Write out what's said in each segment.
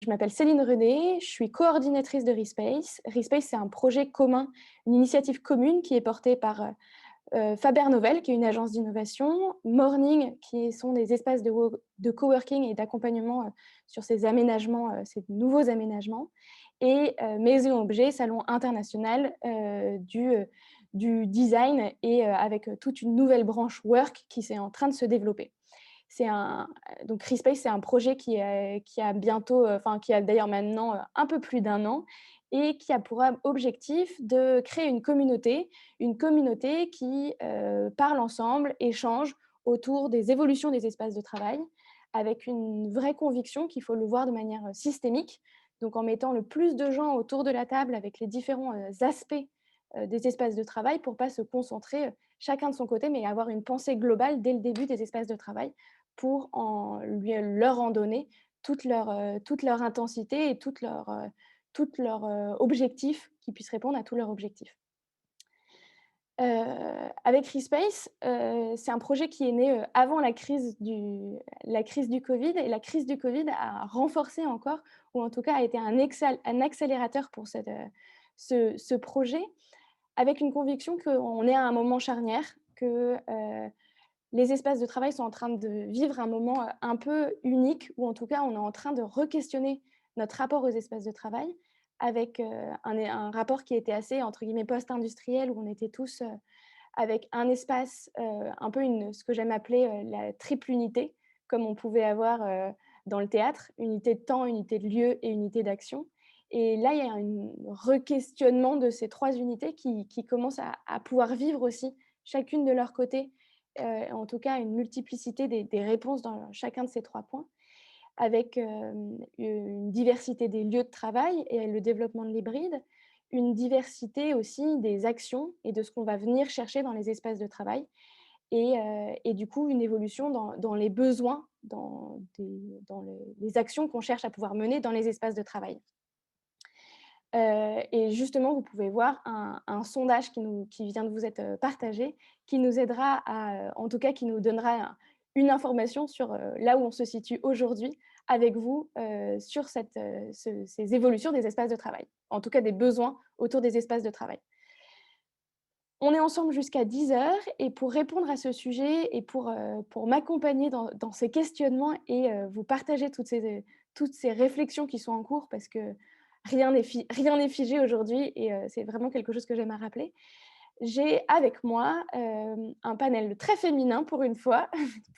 Je m'appelle Céline René, je suis coordinatrice de Respace. Respace, c'est un projet commun, une initiative commune qui est portée par Faber Novel, qui est une agence d'innovation, Morning, qui sont des espaces de coworking et d'accompagnement sur ces aménagements, ces nouveaux aménagements, et Maison Objet, salon international du design, et avec toute une nouvelle branche Work qui est en train de se développer. Donc Respace, c'est un projet qui a bientôt, qui a d'ailleurs maintenant un peu plus d'un an, et qui a pour objectif de créer une communauté qui parle ensemble, échange autour des évolutions des espaces de travail, avec une vraie conviction qu'il faut le voir de manière systémique, donc en mettant le plus de gens autour de la table avec les différents aspects des espaces de travail, pour ne pas se concentrer chacun de son côté, mais avoir une pensée globale dès le début des espaces de travail, pour leur en donner toute leur intensité et toutes leurs objectifs, qui puissent répondre à tous leurs objectifs. Avec Respace, c'est un projet qui est né avant la crise du Covid, et la crise du Covid a renforcé encore, ou en tout cas a été un accélérateur pour ce projet, avec une conviction qu'on est à un moment charnière, que les espaces de travail sont en train de vivre un moment un peu unique, ou en tout cas, on est en train de re-questionner notre rapport aux espaces de travail, avec un rapport qui était assez, entre guillemets, post-industriel, où on était tous avec un espace, un peu ce que j'aime appeler la triple unité, comme on pouvait avoir dans le théâtre, unité de temps, unité de lieu et unité d'action. Et là, il y a un re-questionnement de ces trois unités qui commencent à pouvoir vivre aussi, chacune de leur côté, en tout cas une multiplicité des réponses dans chacun de ces trois points, avec une diversité des lieux de travail et le développement de l'hybride, une diversité aussi des actions et de ce qu'on va venir chercher dans les espaces de travail, et du coup une évolution dans les besoins, dans les actions qu'on cherche à pouvoir mener dans les espaces de travail. Et justement, vous pouvez voir un sondage qui vient de vous être partagé, qui nous aidera en tout cas, qui nous donnera une information sur là où on se situe aujourd'hui avec vous, sur ces évolutions des espaces de travail, en tout cas des besoins autour des espaces de travail. On est ensemble jusqu'à 10 heures, et pour répondre à ce sujet et pour m'accompagner dans ces questionnements et vous partager toutes ces réflexions qui sont en cours, parce que rien n'est figé aujourd'hui, et c'est vraiment quelque chose que j'aime à rappeler. J'ai avec moi un panel très féminin pour une fois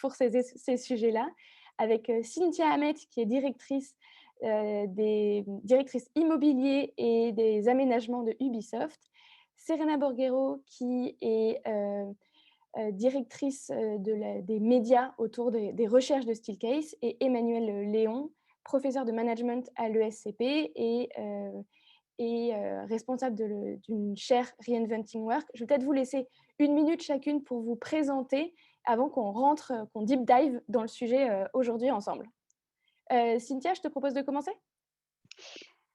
pour ces sujets-là, avec Cynthia Hamet, qui est directrice immobilier et des aménagements de Ubisoft, Serena Borghero, qui est directrice des médias autour des recherches de Steelcase, et Emmanuel Léon, professeur de management à l'ESCP et responsable d'une chaire Reinventing Work. Je vais peut-être vous laisser 1 minute chacune pour vous présenter avant qu'on deep dive dans le sujet aujourd'hui ensemble. Cynthia, je te propose de commencer.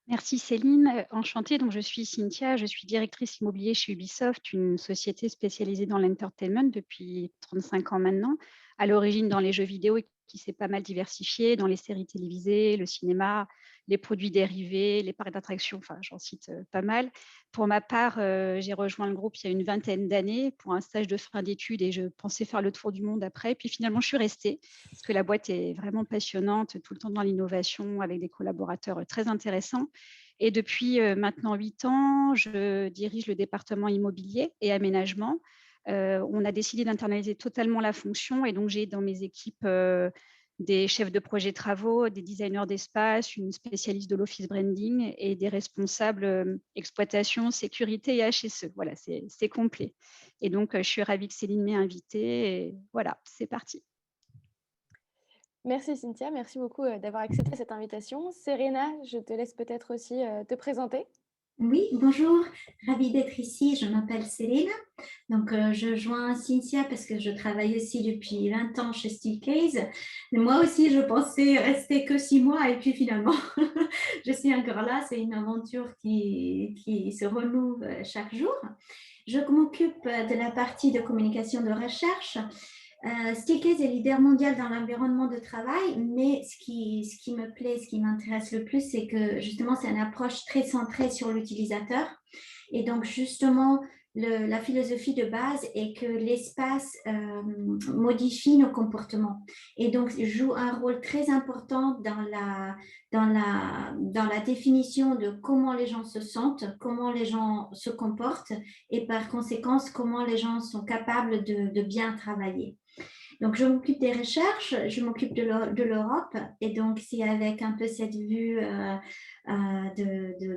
Merci Céline, enchantée. Donc je suis Cynthia, je suis directrice immobilier chez Ubisoft, une société spécialisée dans l'entertainment depuis 35 ans maintenant, à l'origine dans les jeux vidéo et qui s'est pas mal diversifiée dans les séries télévisées, le cinéma, les produits dérivés, les parcs d'attractions, enfin j'en cite pas mal. Pour ma part, j'ai rejoint le groupe il y a une vingtaine d'années pour un stage de fin d'études et je pensais faire le tour du monde après. Puis finalement, je suis restée parce que la boîte est vraiment passionnante, tout le temps dans l'innovation avec des collaborateurs très intéressants. Et depuis maintenant 8 ans, je dirige le département immobilier et aménagement. On a décidé d'internaliser totalement la fonction et donc j'ai dans mes équipes des chefs de projet travaux, des designers d'espace, une spécialiste de l'office branding et des responsables exploitation, sécurité et HSE. Voilà, c'est complet. Et donc, je suis ravie que Céline m'ait invitée. Et voilà, c'est parti. Merci Cynthia, merci beaucoup d'avoir accepté cette invitation. Serena, je te laisse peut-être aussi te présenter. Oui, bonjour, ravie d'être ici. Je m'appelle Céline. Donc, je joins Cynthia parce que je travaille aussi depuis 20 ans chez Steelcase. Mais moi aussi, je pensais rester que 6 mois et puis finalement, je suis encore là. C'est une aventure qui se renouvelle chaque jour. Je m'occupe de la partie de communication de recherche. Steelcase est leader mondial dans l'environnement de travail, mais ce qui me plaît, ce qui m'intéresse le plus, c'est que justement, c'est une approche très centrée sur l'utilisateur. Et donc, justement, la philosophie de base est que l'espace modifie nos comportements et donc joue un rôle très important dans la définition de comment les gens se sentent, comment les gens se comportent et par conséquent, comment les gens sont capables de bien travailler. Donc, je m'occupe des recherches, je m'occupe de l'Europe et donc c'est avec un peu cette vue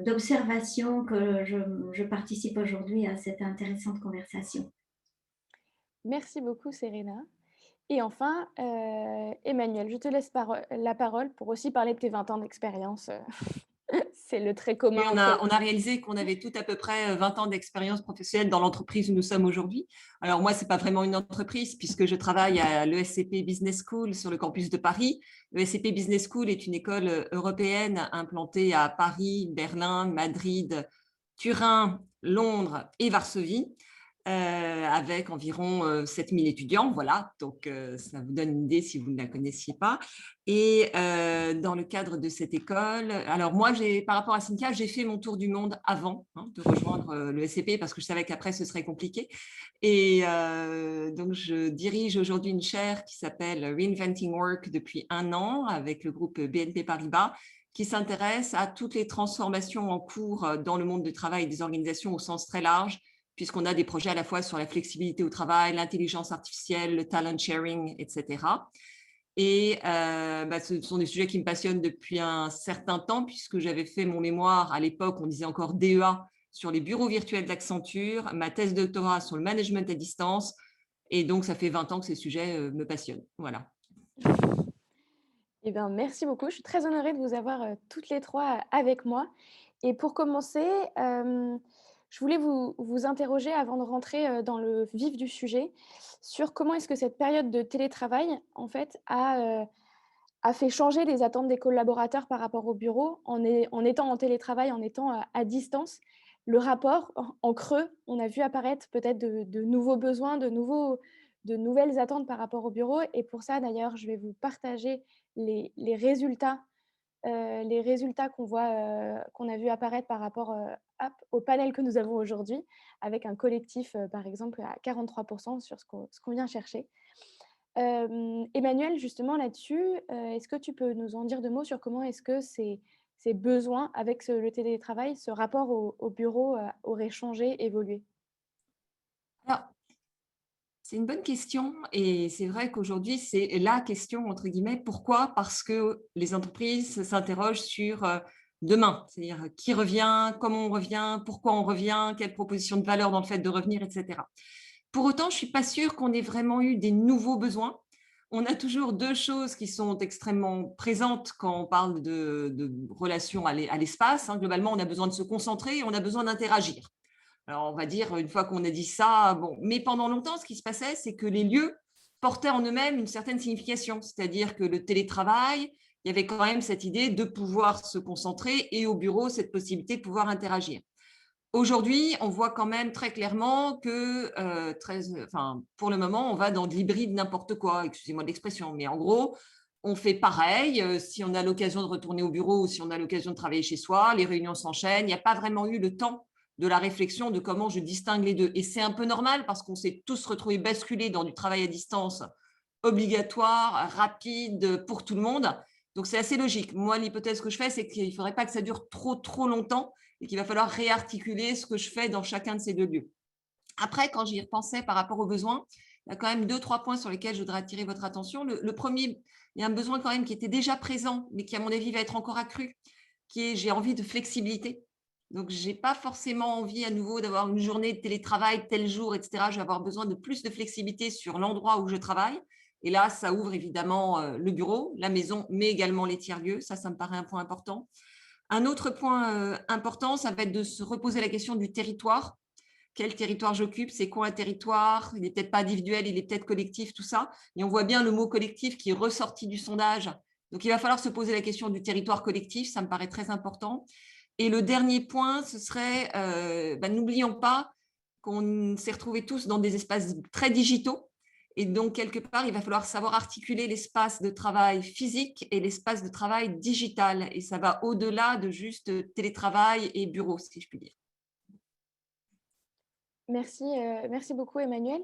d'observation que je participe aujourd'hui à cette intéressante conversation. Merci beaucoup, Serena. Et enfin, Emmanuel, je te laisse la parole pour aussi parler de tes 20 ans d'expérience. C'est le trait commun. Oui, on a réalisé qu'on avait tout à peu près 20 ans d'expérience professionnelle dans l'entreprise où nous sommes aujourd'hui. Alors moi, ce n'est pas vraiment une entreprise puisque je travaille à l'ESCP Business School sur le campus de Paris. L'ESCP Business School est une école européenne implantée à Paris, Berlin, Madrid, Turin, Londres et Varsovie. Avec environ 7000 étudiants, voilà, donc ça vous donne une idée si vous ne la connaissiez pas. Et dans le cadre de cette école, alors moi, par rapport à Cynthia, j'ai fait mon tour du monde avant de rejoindre le SCP parce que je savais qu'après, ce serait compliqué. Et donc, je dirige aujourd'hui une chaire qui s'appelle Reinventing Work depuis 1 an avec le groupe BNP Paribas qui s'intéresse à toutes les transformations en cours dans le monde du travail et des organisations au sens très large, puisqu'on a des projets à la fois sur la flexibilité au travail, l'intelligence artificielle, le talent sharing, etc. Et ce sont des sujets qui me passionnent depuis un certain temps, puisque j'avais fait mon mémoire, à l'époque, on disait encore DEA, sur les bureaux virtuels d'Accenture, ma thèse de doctorat sur le management à distance, et donc ça fait 20 ans que ces sujets me passionnent. Voilà. Eh bien, merci beaucoup. Je suis très honorée de vous avoir toutes les trois avec moi. Et pour commencer, je voulais vous interroger avant de rentrer dans le vif du sujet sur comment est-ce que cette période de télétravail, en fait, a fait changer les attentes des collaborateurs par rapport au bureau en étant en télétravail, en étant à distance. Le rapport en creux, on a vu apparaître peut-être de nouveaux besoins, de nouvelles attentes par rapport au bureau. Et pour ça, d'ailleurs, je vais vous partager les résultats qu'on a vu apparaître par rapport au panel que nous avons aujourd'hui, avec un collectif, par exemple, à 43% sur ce qu'on vient chercher. Emmanuel, justement là-dessus, est-ce que tu peux nous en dire 2 mots sur comment est-ce que ces besoins avec le télétravail, ce rapport au bureau auraient changé, évolué? Alors, c'est une bonne question et c'est vrai qu'aujourd'hui, c'est la question, entre guillemets. Pourquoi? Parce que les entreprises s'interrogent sur demain, c'est-à-dire qui revient, comment on revient, pourquoi on revient, quelle proposition de valeur dans le fait de revenir, etc. Pour autant, je ne suis pas sûre qu'on ait vraiment eu des nouveaux besoins. On a toujours 2 choses qui sont extrêmement présentes quand on parle de relations à l'espace. Globalement, on a besoin de se concentrer et on a besoin d'interagir. Alors, on va dire, une fois qu'on a dit ça, bon, mais pendant longtemps, ce qui se passait, c'est que les lieux portaient en eux-mêmes une certaine signification, c'est-à-dire que le télétravail, il y avait quand même cette idée de pouvoir se concentrer et au bureau, cette possibilité de pouvoir interagir. Aujourd'hui, on voit quand même très clairement que, pour le moment, on va dans de l'hybride n'importe quoi, excusez-moi de l'expression, mais en gros, on fait pareil. Si on a l'occasion de retourner au bureau ou si on a l'occasion de travailler chez soi, les réunions s'enchaînent. Il n'y a pas vraiment eu le temps de la réflexion de comment je distingue les deux. Et c'est un peu normal parce qu'on s'est tous retrouvés basculés dans du travail à distance obligatoire, rapide pour tout le monde. Donc, c'est assez logique. Moi, l'hypothèse que je fais, c'est qu'il ne faudrait pas que ça dure trop longtemps et qu'il va falloir réarticuler ce que je fais dans chacun de ces 2 lieux. Après, quand j'y repensais par rapport aux besoins, il y a quand même 2-3 points sur lesquels je voudrais attirer votre attention. Le premier, il y a un besoin quand même qui était déjà présent, mais qui, à mon avis, va être encore accru, qui est j'ai envie de flexibilité. Donc, je n'ai pas forcément envie à nouveau d'avoir une journée de télétravail tel jour, etc. Je vais avoir besoin de plus de flexibilité sur l'endroit où je travaille. Et là, ça ouvre évidemment le bureau, la maison, mais également les tiers-lieux. Ça me paraît un point important. Un autre point important, ça va être de se reposer la question du territoire. Quel territoire j'occupe? C'est quoi un territoire? Il n'est peut-être pas individuel, il est peut-être collectif, tout ça. Et on voit bien le mot collectif qui est ressorti du sondage. Donc, il va falloir se poser la question du territoire collectif. Ça me paraît très important. Et le dernier point, ce serait, n'oublions pas qu'on s'est retrouvés tous dans des espaces très digitaux Et donc, quelque part, il va falloir savoir articuler l'espace de travail physique et l'espace de travail digital. Et ça va au-delà de juste télétravail et bureau, si je puis dire. Merci beaucoup Emmanuel.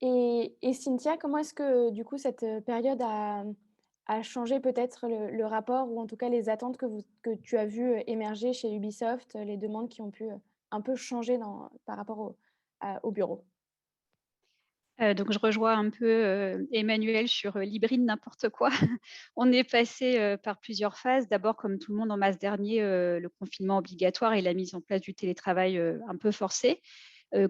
Et Cynthia, comment est-ce que du coup cette période a changé peut-être le rapport ou en tout cas les attentes que tu as vues émerger chez Ubisoft, les demandes qui ont pu un peu changer par rapport au bureau? Donc je rejoins un peu, Emmanuel sur, l'hybride n'importe quoi. On est passé, par plusieurs phases. D'abord, comme tout le monde en mars dernier, le confinement obligatoire et la mise en place du télétravail, un peu forcé.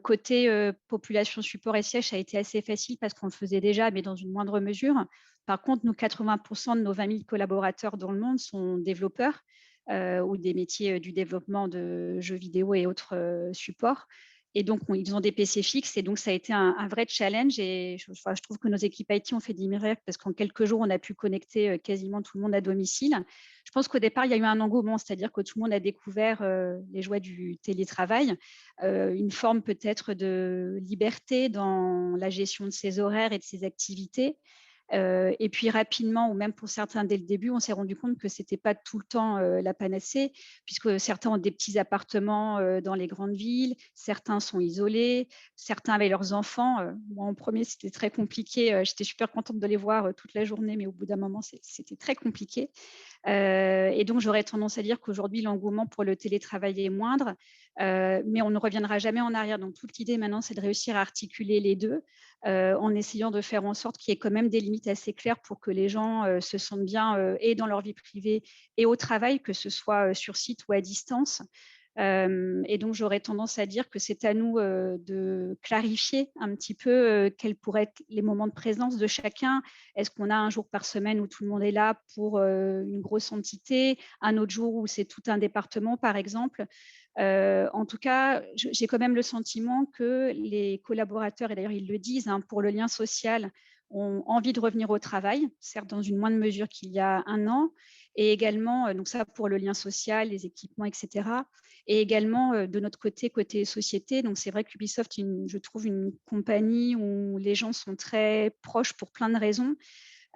Côté, population support et siège, ça a été assez facile parce qu'on le faisait déjà, mais dans une moindre mesure. Par contre, nous, 80 de nos 20 000 collaborateurs dans le monde sont développeurs, ou des métiers, du développement de jeux vidéo et autres, supports. Et donc, ils ont des PC fixes et donc ça a été un vrai challenge et je trouve que nos équipes IT ont fait des miracles parce qu'en quelques jours, on a pu connecter, quasiment tout le monde à domicile. Je pense qu'au départ, il y a eu un engouement, c'est-à-dire que tout le monde a découvert, les joies du télétravail, une forme peut-être de liberté dans la gestion de ses horaires et de ses activités. Et puis rapidement, ou même pour certains dès le début, on s'est rendu compte que ce n'était pas tout le temps la panacée, puisque certains ont des petits appartements dans les grandes villes, certains sont isolés, certains avaient leurs enfants. Moi, en premier, c'était très compliqué. J'étais super contente de les voir toute la journée, mais au bout d'un moment, c'était très compliqué. Et donc, j'aurais tendance à dire qu'aujourd'hui, l'engouement pour le télétravail est moindre, mais on ne reviendra jamais en arrière. Donc, toute l'idée maintenant, c'est de réussir à articuler les deux, en essayant de faire en sorte qu'il y ait quand même des limites assez claires pour que les gens se sentent bien et dans leur vie privée et au travail, que ce soit sur site ou à distance. Et donc, j'aurais tendance à dire que c'est à nous de clarifier un petit peu quels pourraient être les moments de présence de chacun. Est-ce qu'on a un jour par semaine où tout le monde est là pour une grosse entité, un autre jour où c'est tout un département, par exemple? En tout cas, j'ai quand même le sentiment que les collaborateurs, et d'ailleurs ils le disent, hein, pour le lien social, ont envie de revenir au travail, certes dans une moindre mesure qu'il y a un an, et également, donc ça pour le lien social, les équipements, etc. Et également, de notre côté, côté société, donc c'est vrai qu'Ubisoft, je trouve une compagnie où les gens sont très proches pour plein de raisons.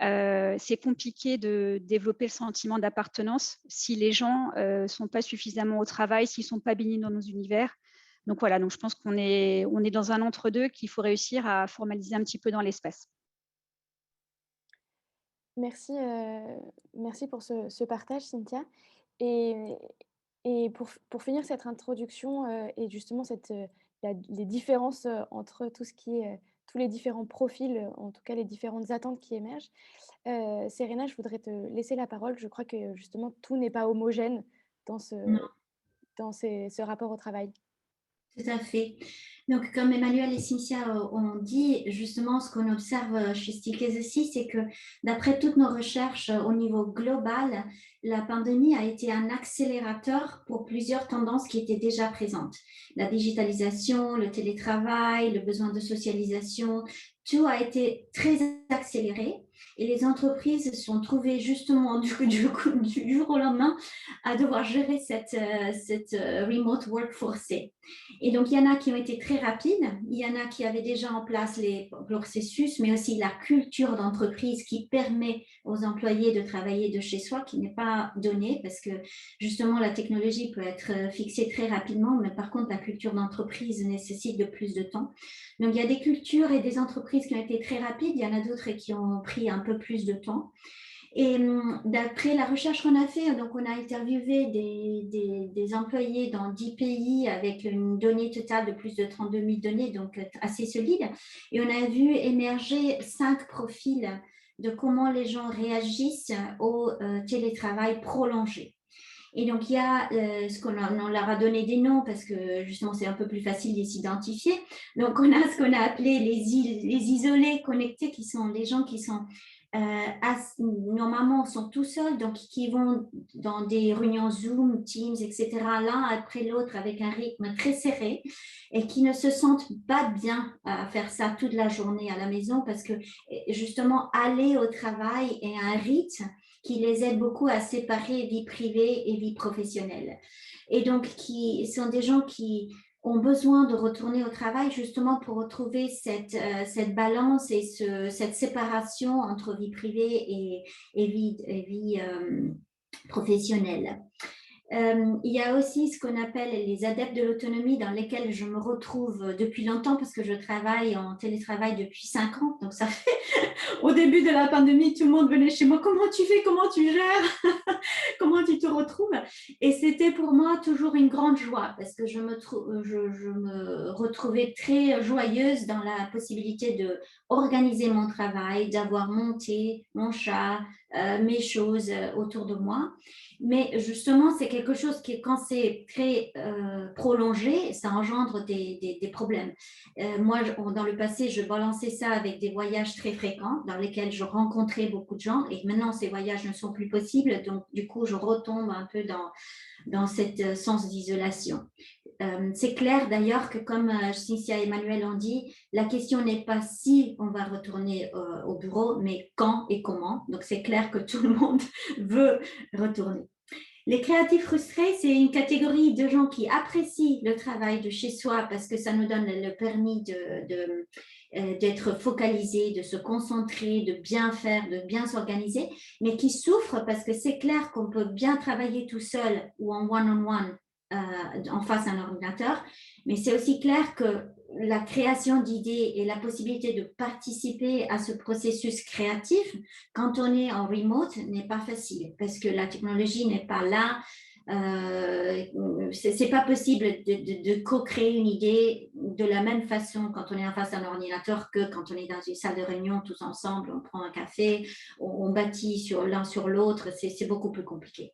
C'est compliqué de développer le sentiment d'appartenance si les gens ne sont pas suffisamment au travail, s'ils ne sont pas baignés dans nos univers. Donc voilà, donc je pense qu'on est dans un entre-deux qu'il faut réussir à formaliser un petit peu dans l'espace. Merci pour ce partage, Cynthia. Et, et pour finir cette introduction et justement les différences entre tout ce qui est, tous les différents profils, en tout cas les différentes attentes qui émergent, Serena, je voudrais te laisser la parole. Je crois que justement tout n'est pas homogène dans Non, ce rapport au travail. tout à fait. Donc, comme Emmanuel et Cynthia ont dit, justement, ce qu'on observe chez Stikes aussi, c'est que d'après toutes nos recherches au niveau global, la pandémie a été un accélérateur pour plusieurs tendances qui étaient déjà présentes. La digitalisation, le télétravail, le besoin de socialisation, tout a été très accéléré. Et les entreprises se sont trouvées justement du jour au lendemain à devoir gérer cette remote work forcée. Et donc, il y en a qui ont été très rapides, il y en a qui avaient déjà en place les processus, mais aussi la culture d'entreprise qui permet aux employés de travailler de chez soi, qui n'est pas donnée parce que justement, la technologie peut être fixée très rapidement, mais par contre, la culture d'entreprise nécessite de plus de temps. Donc, il y a des cultures et des entreprises qui ont été très rapides, il y en a d'autres qui ont pris un peu plus de temps. Et d'après la recherche qu'on a fait, donc on a interviewé des employés dans 10 pays avec une donnée totale de plus de 32 000 données, donc assez solide. Et on a vu émerger 5 profils de comment les gens réagissent au télétravail prolongé. Et donc, il y a on leur a donné des noms parce que justement, c'est un peu plus facile de s'identifier. Donc, on a ce qu'on a appelé les isolés connectés, qui sont les gens qui sont normalement sont tout seuls, donc qui vont dans des réunions Zoom, Teams, etc., l'un après l'autre avec un rythme très serré et qui ne se sentent pas bien à faire ça toute la journée à la maison parce que justement, aller au travail est un rythme qui les aide beaucoup à séparer vie privée et vie professionnelle. Et donc, qui sont des gens qui ont besoin de retourner au travail justement pour retrouver cette balance et cette séparation entre vie privée et vie professionnelle. Il y a aussi ce qu'on appelle les adeptes de l'autonomie dans lesquels je me retrouve depuis longtemps parce que je travaille en télétravail depuis 5 ans. Donc ça fait, au début de la pandémie, tout le monde venait chez moi. Comment tu fais? Comment tu gères? Comment tu te retrouves? Et c'était pour moi toujours une grande joie parce que je me retrouvais très joyeuse dans la possibilité de organiser mon travail, d'avoir mon thé, mon chat, mes choses autour de moi. Mais justement, c'est quelque chose qui, quand c'est très prolongé, ça engendre des problèmes. Moi, dans le passé, je balançais ça avec des voyages très fréquents dans lesquels je rencontrais beaucoup de gens. Et maintenant, ces voyages ne sont plus possibles. Donc, du coup, je retombe un peu dans cette sens d'isolation. C'est clair d'ailleurs que comme Cynthia et Emmanuel ont dit, la question n'est pas si on va retourner au bureau, mais quand et comment. Donc c'est clair que tout le monde veut retourner. Les créatifs frustrés, c'est une catégorie de gens qui apprécient le travail de chez soi parce que ça nous donne le permis d'être focalisé, de se concentrer, de bien faire, de bien s'organiser, mais qui souffrent parce que c'est clair qu'on peut bien travailler tout seul ou en one-on-one en face à un ordinateur, mais c'est aussi clair que la création d'idées et la possibilité de participer à ce processus créatif quand on est en remote n'est pas facile parce que la technologie n'est pas là. C'est pas possible de co-créer une idée de la même façon quand on est en face d'un ordinateur que quand on est dans une salle de réunion tous ensemble, on prend un café, on bâtit l'un sur l'autre, c'est beaucoup plus compliqué.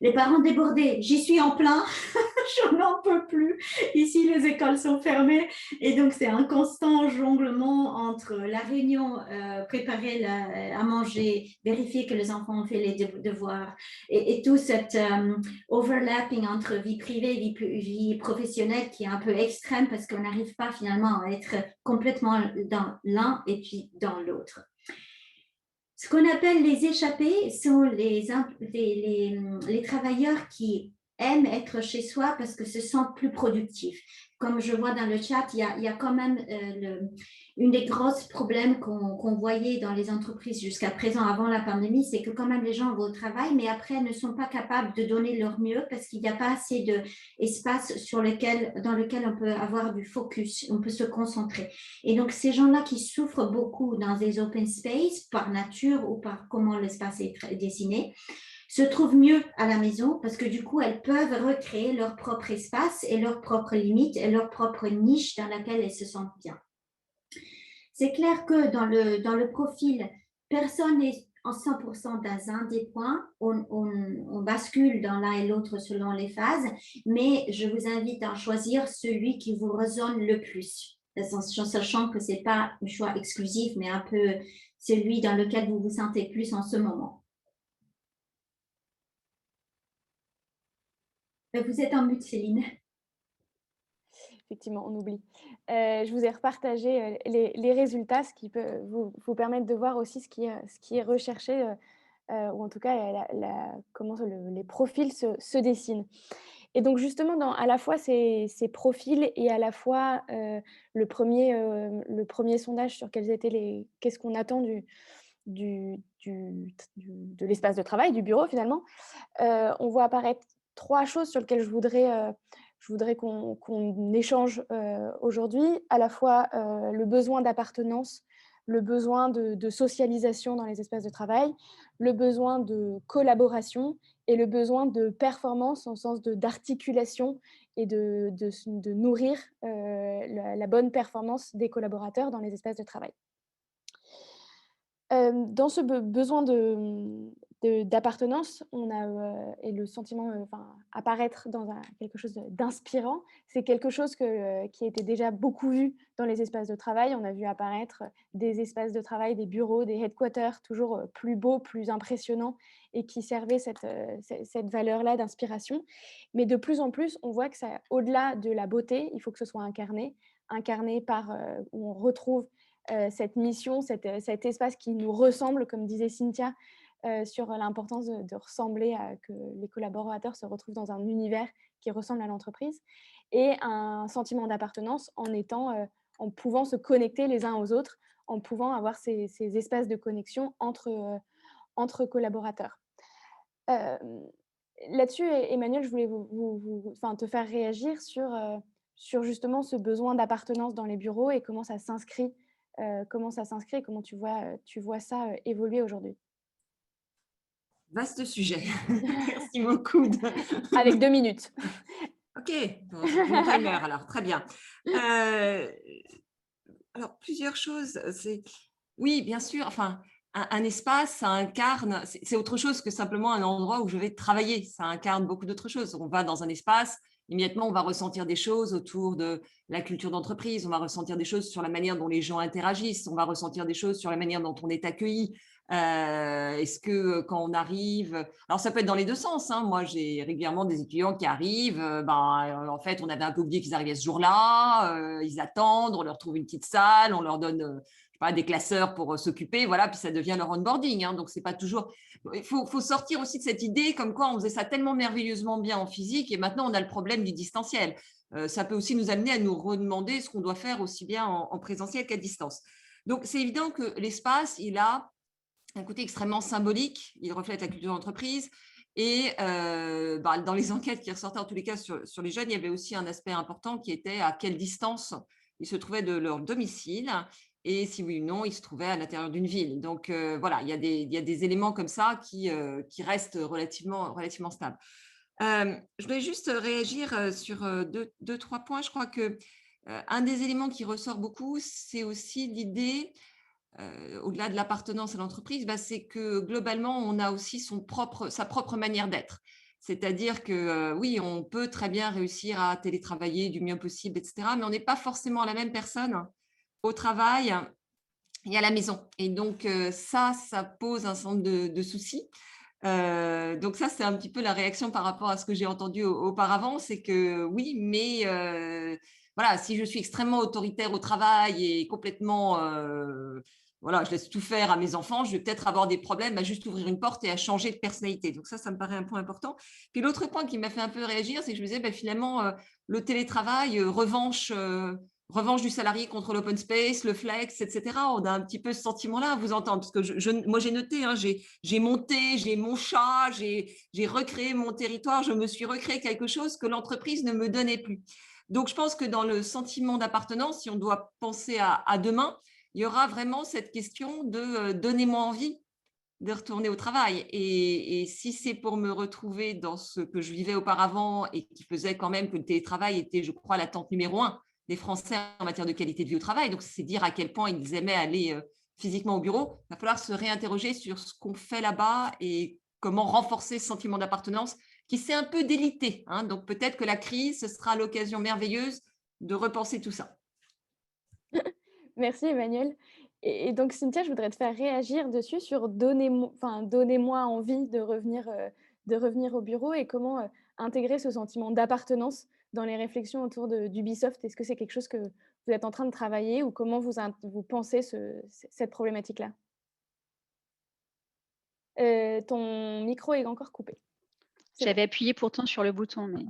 Les parents débordés, j'y suis en plein, je n'en peux plus. Ici, les écoles sont fermées et donc c'est un constant jonglement entre la réunion, préparer à manger, vérifier que les enfants ont fait les devoirs et tout cet overlapping entre vie privée et vie professionnelle qui est un peu extrême parce qu'on n'arrive pas finalement à être complètement dans l'un et puis dans l'autre. Ce qu'on appelle les échappés sont les travailleurs qui aiment être chez soi parce que se sentent plus productifs. Comme je vois dans le chat, il y a quand même une des grosses problèmes qu'on voyait dans les entreprises jusqu'à présent avant la pandémie, c'est que quand même les gens vont au travail, mais après ne sont pas capables de donner leur mieux parce qu'il n'y a pas assez d'espace dans lequel on peut avoir du focus, on peut se concentrer. Et donc, ces gens-là qui souffrent beaucoup dans des open space par nature ou par comment l'espace est dessiné, se trouvent mieux à la maison parce que du coup, elles peuvent recréer leur propre espace et leurs propres limites et leur propre niche dans laquelle elles se sentent bien. C'est clair que dans le profil, personne n'est en 100% dans un des points. On bascule dans l'un et l'autre selon les phases, mais je vous invite à choisir celui qui vous résonne le plus, sachant que ce n'est pas un choix exclusif, mais un peu celui dans lequel vous vous sentez plus en ce moment. Vous êtes en mute, Céline. Effectivement, on oublie. Je vous ai repartagé les résultats, ce qui peut vous permettre de voir aussi ce qui est recherché, ou en tout cas comment les profils se dessinent. Et donc justement, à la fois ces profils et à la fois le premier sondage sur qu'est-ce qu'on attend de l'espace de travail, du bureau finalement, on voit apparaître 3 choses sur lesquelles je voudrais qu'on échange aujourd'hui, à la fois le besoin d'appartenance, le besoin de socialisation dans les espaces de travail, le besoin de collaboration et le besoin de performance en sens d'articulation et de nourrir la bonne performance des collaborateurs dans les espaces de travail. Dans ce besoin d'appartenance, on a et le sentiment, apparaître dans quelque chose d'inspirant, c'est quelque chose qui était déjà beaucoup vu dans les espaces de travail. On a vu apparaître des espaces de travail, des bureaux, des headquarters, toujours plus beaux, plus impressionnants et qui servaient cette valeur-là d'inspiration. Mais de plus en plus, on voit que ça, au-delà de la beauté, il faut que ce soit incarné par où on retrouve cette mission, cet espace qui nous ressemble, comme disait Cynthia, sur l'importance de ressembler, que les collaborateurs se retrouvent dans un univers qui ressemble à l'entreprise. et un sentiment d'appartenance en pouvant se connecter les uns aux autres, en pouvant avoir ces espaces de connexion entre collaborateurs. Hem, Là-dessus, Emmanuel, je voulais enfin, te faire réagir sur justement ce besoin d'appartenance dans les bureaux et comment ça s'inscrit et comment tu vois ça, évoluer aujourd'hui? Vaste sujet. Merci beaucoup. Avec 2 minutes. Ok, bon, j'ai mon timer alors, très bien. Alors, plusieurs choses. Oui, bien sûr, enfin, un espace, ça incarne, c'est autre chose que simplement un endroit où je vais travailler. Ça incarne beaucoup d'autres choses. On va dans un espace, immédiatement, on va ressentir des choses autour de la culture d'entreprise, on va ressentir des choses sur la manière dont les gens interagissent, on va ressentir des choses sur la manière dont on est accueilli. Est-ce que quand on arrive, alors ça peut être dans les deux sens, hein. Moi, j'ai régulièrement des étudiants qui arrivent, en fait, on avait un peu oublié qu'ils arrivaient ce jour-là, ils attendent, on leur trouve une petite salle, on leur donne je sais pas, des classeurs pour s'occuper, voilà, puis ça devient leur onboarding, hein. Donc c'est pas toujours. Il faut sortir aussi de cette idée comme quoi on faisait ça tellement merveilleusement bien en physique et maintenant on a le problème du distanciel. Ça peut aussi nous amener à nous redemander ce qu'on doit faire aussi bien en présentiel qu'à distance. Donc c'est évident que l'espace, il a un côté extrêmement symbolique, il reflète la culture d'entreprise. Et dans les enquêtes qui ressortaient en tous les cas sur les jeunes, il y avait aussi un aspect important qui était à quelle distance ils se trouvaient de leur domicile et si oui ou non ils se trouvaient à l'intérieur d'une ville. Donc voilà, il y a des éléments comme ça qui restent relativement stables. Je voulais juste réagir sur deux, trois points. Je crois que un des éléments qui ressort beaucoup, c'est aussi l'idée au-delà de l'appartenance à l'entreprise, c'est que globalement, on a aussi sa propre manière d'être. C'est-à-dire que oui, on peut très bien réussir à télétravailler du mieux possible, etc., mais on n'est pas forcément la même personne au travail et à la maison. Et donc, ça pose un certain nombre de soucis. Donc ça, c'est un petit peu la réaction par rapport à ce que j'ai entendu auparavant, c'est que oui, mais voilà, si je suis extrêmement autoritaire au travail et complètement voilà, je laisse tout faire à mes enfants, je vais peut-être avoir des problèmes à juste ouvrir une porte et à changer de personnalité. Donc ça me paraît un point important. Puis l'autre point qui m'a fait un peu réagir, c'est que je me disais, finalement, le télétravail, revanche du salarié contre l'open space, le flex, etc. On a un petit peu ce sentiment-là à vous entendre, parce que moi j'ai noté, hein, j'ai monté, j'ai mon chat, j'ai recréé mon territoire, je me suis recréé quelque chose que l'entreprise ne me donnait plus. Donc je pense que dans le sentiment d'appartenance, si on doit penser à demain, il y aura vraiment cette question de donnez-moi envie de retourner au travail. Et si c'est pour me retrouver dans ce que je vivais auparavant et qui faisait quand même que le télétravail était, je crois, l'attente numéro 1 des Français en matière de qualité de vie au travail, donc c'est dire à quel point ils aimaient aller physiquement au bureau, il va falloir se réinterroger sur ce qu'on fait là-bas et comment renforcer ce sentiment d'appartenance qui s'est un peu délité, hein. Donc peut-être que la crise, ce sera l'occasion merveilleuse de repenser tout ça. Merci Emmanuel. Et donc Cynthia, je voudrais te faire réagir dessus sur donnez-moi envie de revenir au bureau et comment intégrer ce sentiment d'appartenance dans les réflexions autour d'Ubisoft. Est-ce que c'est quelque chose que vous êtes en train de travailler ou comment vous pensez cette problématique-là? Ton micro est encore coupé. C'est bon. J'avais appuyé pourtant sur le bouton, mais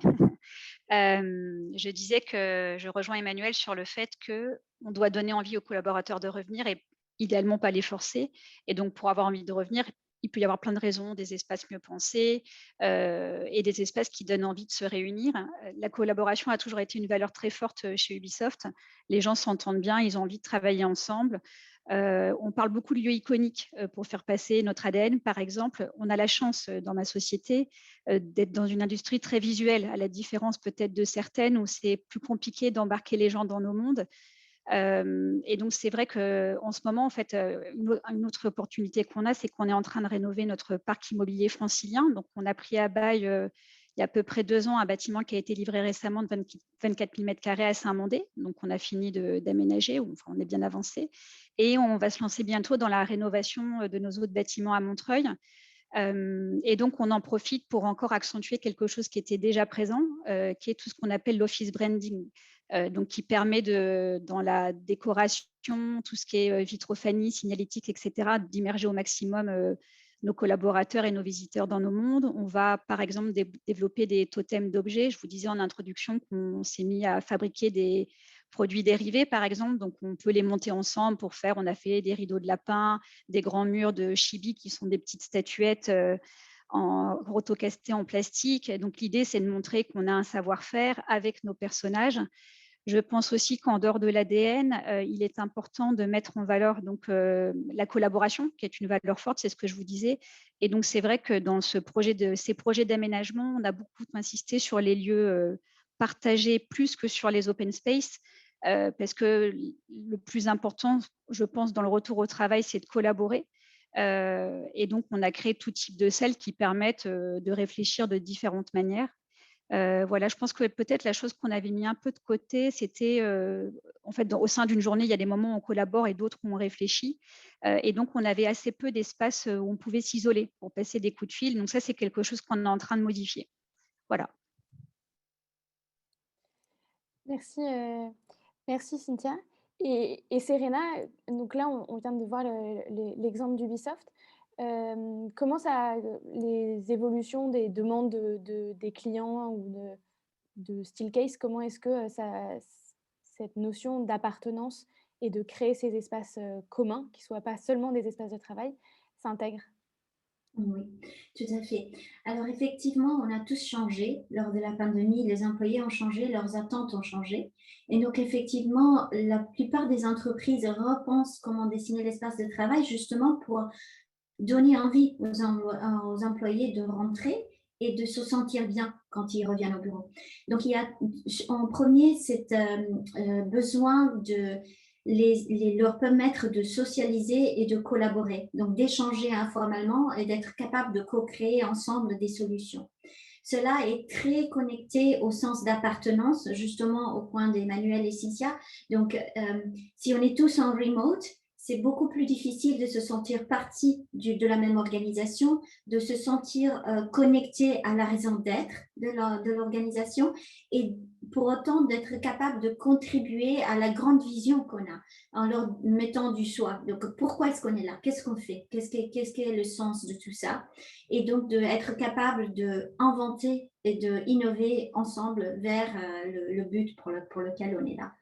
je disais que je rejoins Emmanuel sur le fait qu'on doit donner envie aux collaborateurs de revenir et idéalement pas les forcer. Et donc, pour avoir envie de revenir, il peut y avoir plein de raisons, des espaces mieux pensés et des espaces qui donnent envie de se réunir. La collaboration a toujours été une valeur très forte chez Ubisoft. Les gens s'entendent bien, ils ont envie de travailler ensemble. On parle beaucoup de lieux iconiques pour faire passer notre ADN. Par exemple, on a la chance dans ma société d'être dans une industrie très visuelle, à la différence peut-être de certaines où c'est plus compliqué d'embarquer les gens dans nos mondes. Et donc, c'est vrai qu'en ce moment, en fait, une autre opportunité qu'on a, c'est qu'on est en train de rénover notre parc immobilier francilien. Donc, on a pris à bail il y a à peu près 2 ans un bâtiment qui a été livré récemment de 24 000 m² à Saint-Mandé. Donc, on a fini d'aménager, enfin, on est bien avancé. Et on va se lancer bientôt dans la rénovation de nos autres bâtiments à Montreuil. Et donc, on en profite pour encore accentuer quelque chose qui était déjà présent, qui est tout ce qu'on appelle l'office branding. Donc, qui permet dans la décoration, tout ce qui est vitrophanie, signalétique, etc., d'immerger au maximum nos collaborateurs et nos visiteurs dans nos mondes. On va, par exemple, développer des totems d'objets. Je vous disais en introduction qu'on s'est mis à fabriquer des produits dérivés, par exemple. Donc, on peut les monter ensemble pour faire, on a fait des rideaux de lapin, des grands murs de chibi qui sont des petites statuettes en rotocastées en plastique. Donc, l'idée, c'est de montrer qu'on a un savoir-faire avec nos personnages. Je pense aussi qu'en dehors de l'ADN, il est important de mettre en valeur donc, la collaboration, qui est une valeur forte, c'est ce que je vous disais. Et donc, c'est vrai que dans ces projets d'aménagement, on a beaucoup insisté sur les lieux partagés plus que sur les open space, parce que le plus important, je pense, dans le retour au travail, c'est de collaborer. Et donc, on a créé tout type de salles qui permettent de réfléchir de différentes manières. Voilà, je pense que peut-être la chose qu'on avait mis un peu de côté, c'était en fait au sein d'une journée, il y a des moments où on collabore et d'autres où on réfléchit. Et donc, on avait assez peu d'espace où on pouvait s'isoler pour passer des coups de fil. Donc ça, c'est quelque chose qu'on est en train de modifier. Voilà. Merci, merci Cynthia. Et Serena, donc là, on vient de voir l'exemple d'Ubisoft. Comment les évolutions des demandes des clients ou de Steelcase, comment est-ce que cette notion d'appartenance et de créer ces espaces communs, qui ne soient pas seulement des espaces de travail, s'intègre? Oui, tout à fait. Alors effectivement, on a tous changé lors de la pandémie, les employés ont changé, leurs attentes ont changé. Et donc effectivement, la plupart des entreprises repensent comment dessiner l'espace de travail justement pour donner envie aux employés de rentrer et de se sentir bien quand ils reviennent au bureau. Donc il y a en premier cet besoin de leur permettre de socialiser et de collaborer, donc d'échanger informellement et d'être capable de co-créer ensemble des solutions. Cela est très connecté au sens d'appartenance, justement au point d'Emmanuel et Cynthia. Donc, si on est tous en remote, c'est beaucoup plus difficile de se sentir partie de la même organisation, de se sentir connecté à la raison d'être de l'organisation et pour autant d'être capable de contribuer à la grande vision qu'on a en leur mettant du soi. Donc, pourquoi est-ce qu'on est là? Qu'est-ce qu'on fait? Qu'est-ce qui est le sens de tout ça? Et donc, d'être capable d'inventer et d'innover ensemble vers le but pour lequel on est là.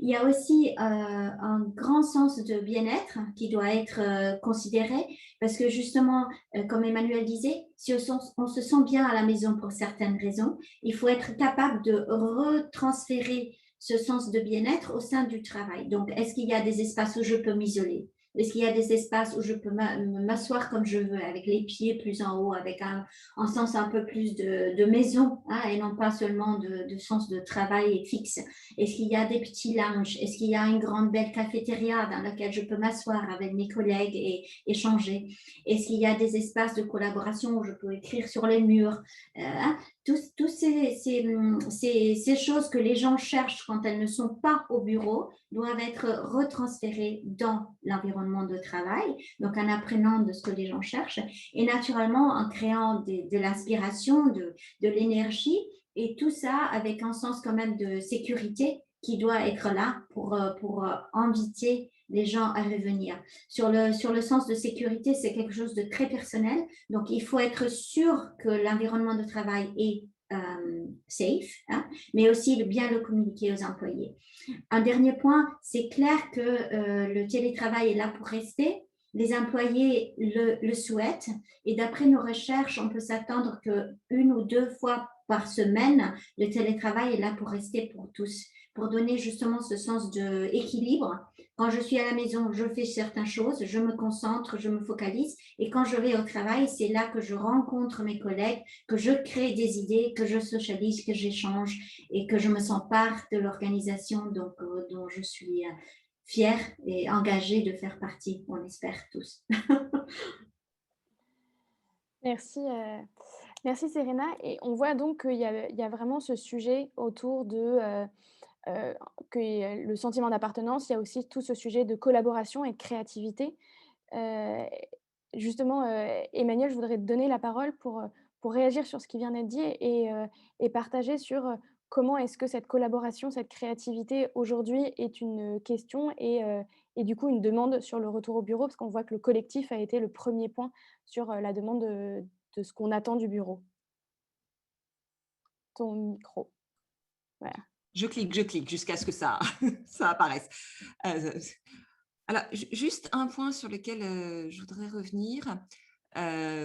Il y a aussi un grand sens de bien-être qui doit être considéré parce que justement, comme Emmanuel disait, si on se sent bien à la maison pour certaines raisons, il faut être capable de retransférer ce sens de bien-être au sein du travail. Donc, est-ce qu'il y a des espaces où je peux m'isoler? Est-ce qu'il y a des espaces où je peux m'asseoir comme je veux, avec les pieds plus en haut, avec un sens un peu plus de maison, hein, et non pas seulement de sens de travail fixe? Est-ce qu'il y a des petits lounges? Est-ce qu'il y a une grande belle cafétéria dans laquelle je peux m'asseoir avec mes collègues et échanger? Est-ce qu'il y a des espaces de collaboration où je peux écrire sur les murs? Hein? Toutes ces choses que les gens cherchent quand elles ne sont pas au bureau doivent être retransférées dans l'environnement de travail, donc en apprenant de ce que les gens cherchent et naturellement en créant de l'inspiration, de l'énergie et tout ça avec un sens quand même de sécurité qui doit être là pour inviter les gens à revenir. Sur le sens de sécurité, c'est quelque chose de très personnel. Donc, il faut être sûr que l'environnement de travail est safe, hein, mais aussi de bien le communiquer aux employés. Un dernier point, c'est clair que le télétravail est là pour rester. Les employés le souhaitent et d'après nos recherches, on peut s'attendre qu'une ou deux fois par semaine, le télétravail est là pour rester pour tous, pour donner justement ce sens d'équilibre. Quand je suis à la maison, je fais certaines choses, je me concentre, je me focalise et quand je vais au travail, c'est là que je rencontre mes collègues, que je crée des idées, que je socialise, que j'échange et que je me sens part de l'organisation dont je suis fière et engagée de faire partie, on espère tous. Merci, merci Serena. Et on voit donc qu'il y a vraiment ce sujet autour de que le sentiment d'appartenance, il y a aussi tout ce sujet de collaboration et de créativité. Justement, Emmanuel, je voudrais te donner la parole pour réagir sur ce qui vient d'être dit et partager sur comment est-ce que cette collaboration, cette créativité aujourd'hui est une question et du coup une demande sur le retour au bureau? Parce qu'on voit que le collectif a été le premier point sur, la demande de ce qu'on attend du bureau. Ton micro, voilà. Je clique jusqu'à ce que ça, ça apparaisse. Euh, alors, juste un point sur lequel je voudrais revenir.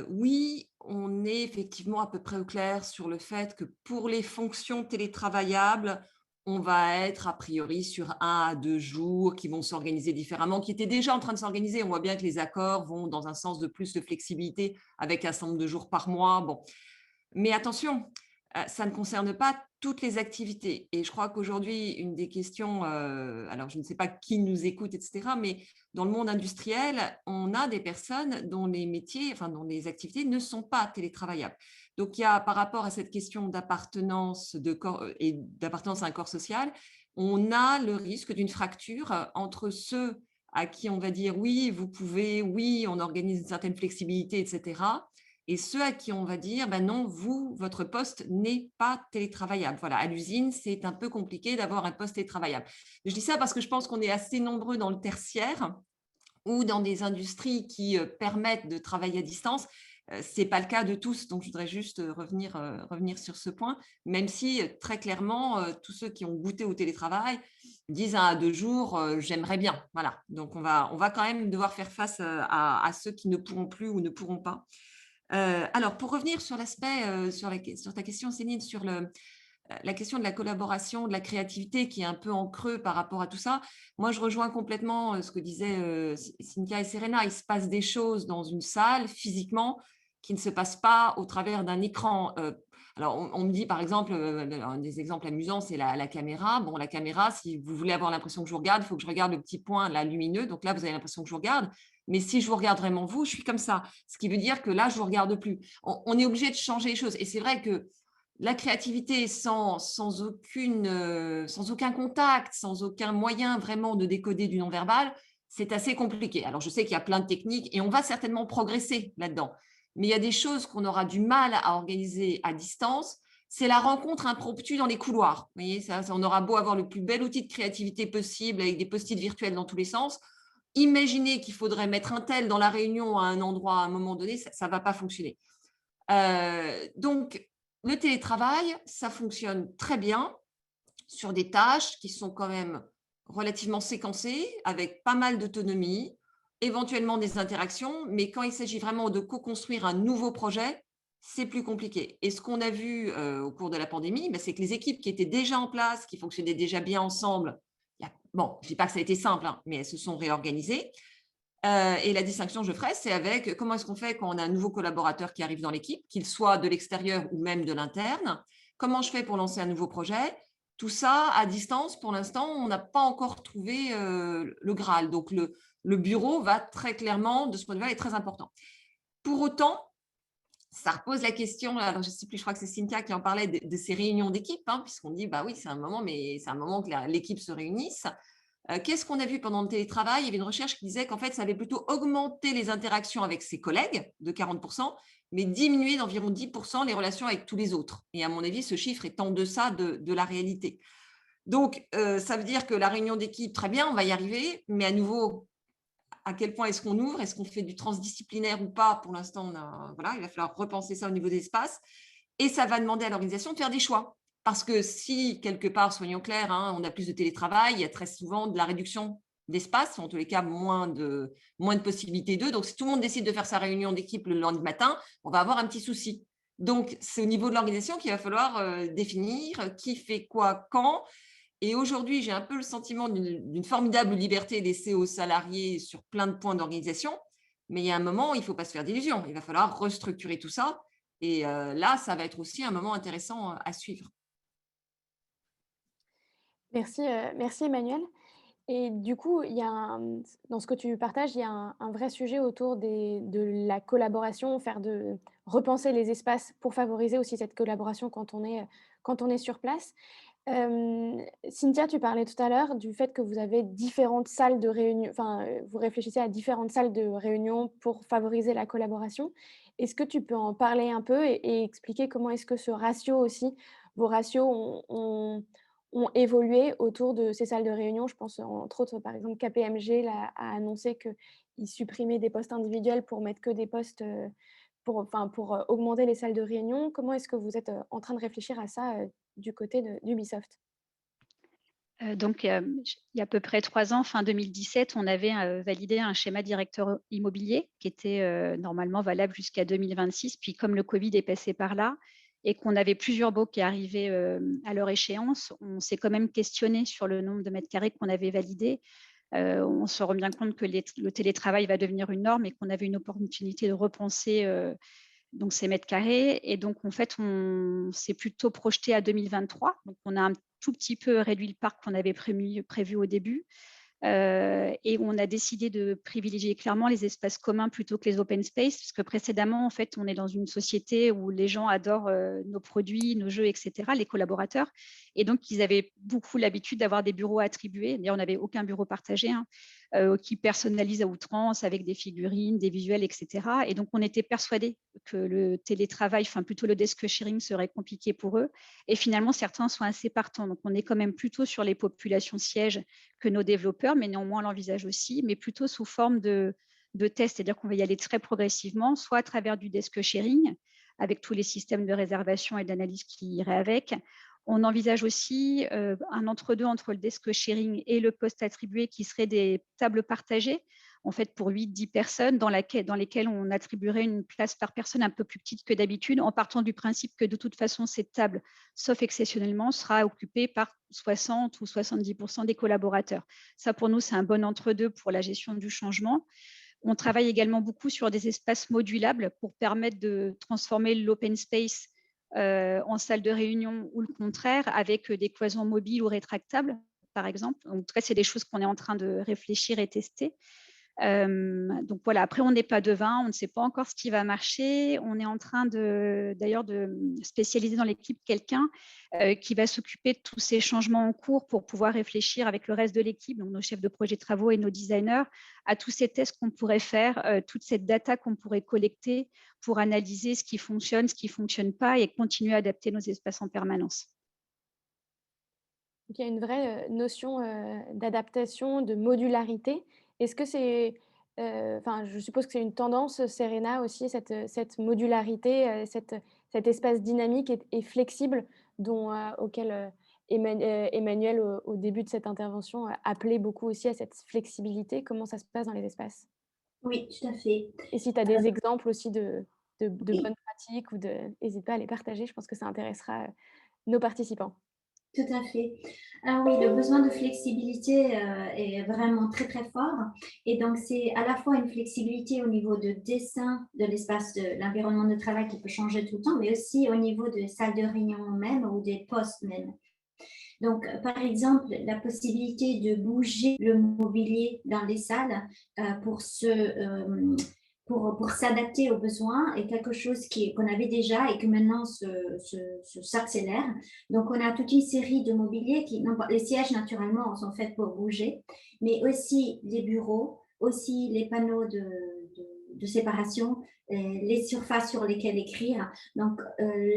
Oui, on est effectivement à peu près au clair sur le fait que pour les fonctions télétravaillables, on va être a priori sur 1 à 2 jours qui vont s'organiser différemment, qui étaient déjà en train de s'organiser. On voit bien que les accords vont dans un sens de plus de flexibilité avec un certain nombre de jours par mois. Bon. Mais attention, ça ne concerne pas toutes les activités. Et je crois qu'aujourd'hui, une des questions, alors je ne sais pas qui nous écoute, etc., mais dans le monde industriel, on a des personnes dont les métiers, enfin dont les activités ne sont pas télétravaillables. Donc, il y a par rapport à cette question d'appartenance et d'appartenance à un corps social, on a le risque d'une fracture entre ceux à qui on va dire oui, vous pouvez, oui, on organise une certaine flexibilité, etc., et ceux à qui on va dire ben non, votre poste n'est pas télétravaillable. Voilà, à l'usine, c'est un peu compliqué d'avoir un poste télétravaillable. Je dis ça parce que je pense qu'on est assez nombreux dans le tertiaire ou dans des industries qui permettent de travailler à distance. Ce n'est pas le cas de tous, donc je voudrais juste revenir sur ce point, même si très clairement, tous ceux qui ont goûté au télétravail disent 1 à 2 jours, j'aimerais bien. Voilà, donc on va quand même devoir faire face à ceux qui ne pourront plus ou ne pourront pas. Alors, pour revenir sur l'aspect, sur ta question, Céline, sur la question de la collaboration, de la créativité qui est un peu en creux par rapport à tout ça, moi, je rejoins complètement ce que disaient Cynthia et Serena. Il se passe des choses dans une salle, physiquement, qui ne se passent pas au travers d'un écran. Alors, on me dit, par exemple, un des exemples amusants, c'est la caméra. Bon, la caméra, si vous voulez avoir l'impression que je vous regarde, il faut que je regarde le petit point là, lumineux. Donc là, vous avez l'impression que je vous regarde. Mais si je vous regarde vraiment vous, je suis comme ça. Ce qui veut dire que là, je ne vous regarde plus. On est obligé de changer les choses. Et c'est vrai que la créativité sans aucun contact, sans aucun moyen vraiment de décoder du non-verbal, c'est assez compliqué. Alors, je sais qu'il y a plein de techniques et on va certainement progresser là-dedans. Mais il y a des choses qu'on aura du mal à organiser à distance. C'est la rencontre impromptue dans les couloirs. Vous voyez, ça, on aura beau avoir le plus bel outil de créativité possible avec des post-it virtuels dans tous les sens. Imaginez qu'il faudrait mettre un tel dans la réunion à un endroit à un moment donné, ça ne va pas fonctionner. Donc, le télétravail, ça fonctionne très bien sur des tâches qui sont quand même relativement séquencées, avec pas mal d'autonomie, éventuellement des interactions, mais quand il s'agit vraiment de co-construire un nouveau projet, c'est plus compliqué. Et ce qu'on a vu au cours de la pandémie, c'est que les équipes qui étaient déjà en place, qui fonctionnaient déjà bien ensemble, bon, je ne dis pas que ça a été simple, hein, mais elles se sont réorganisées. Et la distinction que je ferai, c'est avec comment est-ce qu'on fait quand on a un nouveau collaborateur qui arrive dans l'équipe, qu'il soit de l'extérieur ou même de l'interne. Comment je fais pour lancer un nouveau projet? Tout ça à distance, pour l'instant, on n'a pas encore trouvé le Graal. Donc, le bureau va très clairement, de ce point de vue-là, est très important. Pour autant, ça repose la question, alors je ne sais plus, je crois que c'est Cynthia qui en parlait de ces réunions d'équipe, hein, puisqu'on dit, bah oui, c'est un moment, mais c'est un moment que l'équipe se réunisse. Qu'est-ce qu'on a vu pendant le télétravail? Il y avait une recherche qui disait qu'en fait, ça avait plutôt augmenté les interactions avec ses collègues de 40%, mais diminué d'environ 10% les relations avec tous les autres. Et à mon avis, ce chiffre est en deçà de la réalité. Donc, ça veut dire que la réunion d'équipe, très bien, on va y arriver, mais à nouveau, à quel point est-ce qu'on ouvre? Est-ce qu'on fait du transdisciplinaire ou pas? Pour l'instant, voilà, il va falloir repenser ça au niveau des espaces. Et ça va demander à l'organisation de faire des choix. Parce que si, quelque part, soyons clairs, hein, on a plus de télétravail, il y a très souvent de la réduction d'espace, en tous les cas, moins de possibilités d'eux. Donc, si tout le monde décide de faire sa réunion d'équipe le lundi matin, on va avoir un petit souci. Donc, c'est au niveau de l'organisation qu'il va falloir définir qui fait quoi, quand. Et aujourd'hui, j'ai un peu le sentiment d'une formidable liberté laissée aux salariés sur plein de points d'organisation. Mais il y a un moment, il ne faut pas se faire d'illusions. Il va falloir restructurer tout ça. Et là, ça va être aussi un moment intéressant à suivre. Merci, merci Emmanuel. Et du coup, dans ce que tu partages, il y a un vrai sujet autour de la collaboration, repenser les espaces pour favoriser aussi cette collaboration quand on est sur place. Cynthia, tu parlais tout à l'heure du fait que vous avez différentes salles de réunion, vous réfléchissez à différentes salles de réunion pour favoriser la collaboration. Est-ce que tu peux en parler un peu et expliquer comment est-ce que ce ratio aussi vos ratios ont évolué autour de ces salles de réunion. Je pense entre autres, par exemple, KPMG a annoncé qu'ils supprimaient des postes individuels pour mettre que des postes pour augmenter les salles de réunion. Comment est-ce que vous êtes en train de réfléchir à ça du côté d'Ubisoft? Donc, il y a à peu près 3 ans, fin 2017, on avait validé un schéma directeur immobilier qui était normalement valable jusqu'à 2026. Puis comme le Covid est passé par là et qu'on avait plusieurs baux qui arrivaient à leur échéance, on s'est quand même questionné sur le nombre de mètres carrés qu'on avait validé. On se rend bien compte que le télétravail va devenir une norme et qu'on avait une opportunité de repenser donc ces mètres carrés. Et donc, en fait, on s'est plutôt projeté à 2023. Donc, on a un tout petit peu réduit le parc qu'on avait prévu au début. Et on a décidé de privilégier clairement les espaces communs plutôt que les open space, parce que précédemment, en fait, on est dans une société où les gens adorent nos produits, nos jeux, etc., les collaborateurs. Et donc, ils avaient beaucoup l'habitude d'avoir des bureaux attribués. D'ailleurs, on n'avait aucun bureau partagé, hein, qui personnalise à outrance avec des figurines, des visuels, etc. Et donc, on était persuadés que le télétravail, enfin plutôt le desk sharing serait compliqué pour eux. Et finalement, certains sont assez partants. Donc, on est quand même plutôt sur les populations sièges que nos développeurs, mais néanmoins on l'envisage aussi, mais plutôt sous forme de tests, c'est-à-dire qu'on va y aller très progressivement, soit à travers du desk sharing, avec tous les systèmes de réservation et d'analyse qui iraient avec. On envisage aussi un entre-deux entre le desk sharing et le poste attribué qui serait des tables partagées, en fait pour 8-10 personnes dans lesquelles on attribuerait une place par personne un peu plus petite que d'habitude, en partant du principe que de toute façon, cette table, sauf exceptionnellement, sera occupée par 60 ou 70% des collaborateurs. Ça, pour nous, c'est un bon entre-deux pour la gestion du changement. On travaille également beaucoup sur des espaces modulables pour permettre de transformer l'open space en salle de réunion ou le contraire, avec des cloisons mobiles ou rétractables, par exemple. En tout cas, c'est des choses qu'on est en train de réfléchir et tester. Donc voilà, après, on n'est pas devin, on ne sait pas encore ce qui va marcher. On est en train d'ailleurs de spécialiser dans l'équipe quelqu'un qui va s'occuper de tous ces changements en cours pour pouvoir réfléchir avec le reste de l'équipe, donc nos chefs de projet travaux et nos designers, à tous ces tests qu'on pourrait faire, toute cette data qu'on pourrait collecter pour analyser ce qui fonctionne, ce qui ne fonctionne pas et continuer à adapter nos espaces en permanence. Donc il y a une vraie notion d'adaptation, de modularité. Est-ce que c'est, enfin, je suppose que c'est une tendance, Serena aussi, cette modularité, cet espace dynamique et flexible auquel Emmanuel, au début de cette intervention, appelait beaucoup aussi à cette flexibilité. Comment ça se passe dans les espaces? Oui, tout à fait. Et si tu as des exemples aussi de Oui, bonnes pratiques n'hésite pas à les partager, je pense que ça intéressera nos participants. tout à fait. Ah oui, le besoin de flexibilité est vraiment très très fort. Et donc, c'est à la fois une flexibilité au niveau de dessin de l'espace, de l'environnement de travail qui peut changer tout le temps, mais aussi au niveau des salles de réunion même ou des postes même. Donc, par exemple, la possibilité de bouger le mobilier dans les salles pour pour s'adapter aux besoins est quelque chose qu'on avait déjà et que maintenant s'accélère. Donc, on a toute une série de mobiliers les sièges, naturellement, sont faits pour bouger, mais aussi les bureaux, aussi les panneaux de séparation, les surfaces sur lesquelles écrire. Donc,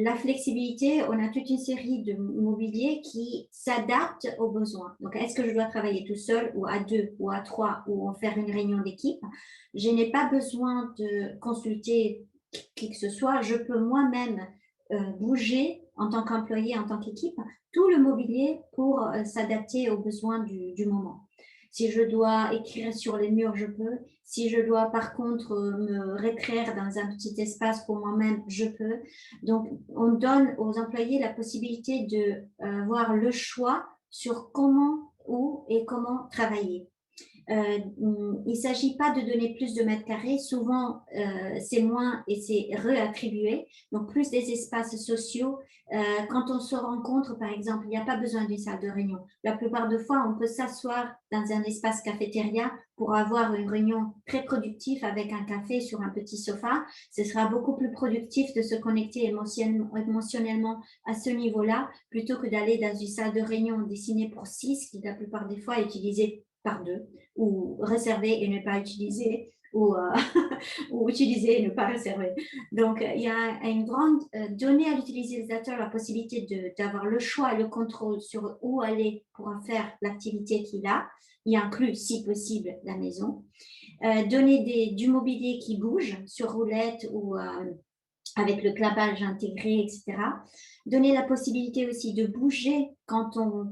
la flexibilité, on a toute une série de mobilier qui s'adapte aux besoins. Donc, est-ce que je dois travailler tout seul ou à 2 ou à 3 ou en faire une réunion d'équipe? Je n'ai pas besoin de consulter qui que ce soit. Je peux moi-même bouger en tant qu'employé, en tant qu'équipe, tout le mobilier pour s'adapter aux besoins du moment. Si je dois écrire sur les murs, je peux. Si je dois par contre me rétraire dans un petit espace pour moi-même, je peux. Donc, on donne aux employés la possibilité de voir le choix sur comment, où et comment travailler. Il ne s'agit pas de donner plus de mètres carrés, souvent c'est moins et c'est réattribué, donc plus des espaces sociaux. Quand on se rencontre, par exemple, il n'y a pas besoin d'une salle de réunion. La plupart des fois, on peut s'asseoir dans un espace cafétéria pour avoir une réunion très productive avec un café sur un petit sofa. Ce sera beaucoup plus productif de se connecter émotionnellement à ce niveau-là plutôt que d'aller dans une salle de réunion dessinée pour 6, qui la plupart des fois est utilisée par 2 ou réservé et ne pas utilisé ou, ou utiliser, ne pas réserver. Donc, il y a une grande donner à l'utilisateur la possibilité d'avoir le choix, le contrôle sur où aller pour faire l'activité qu'il a. Il inclut, si possible, la maison. Donner du mobilier qui bouge sur roulette ou avec le clapage intégré, etc. Donner la possibilité aussi de bouger quand on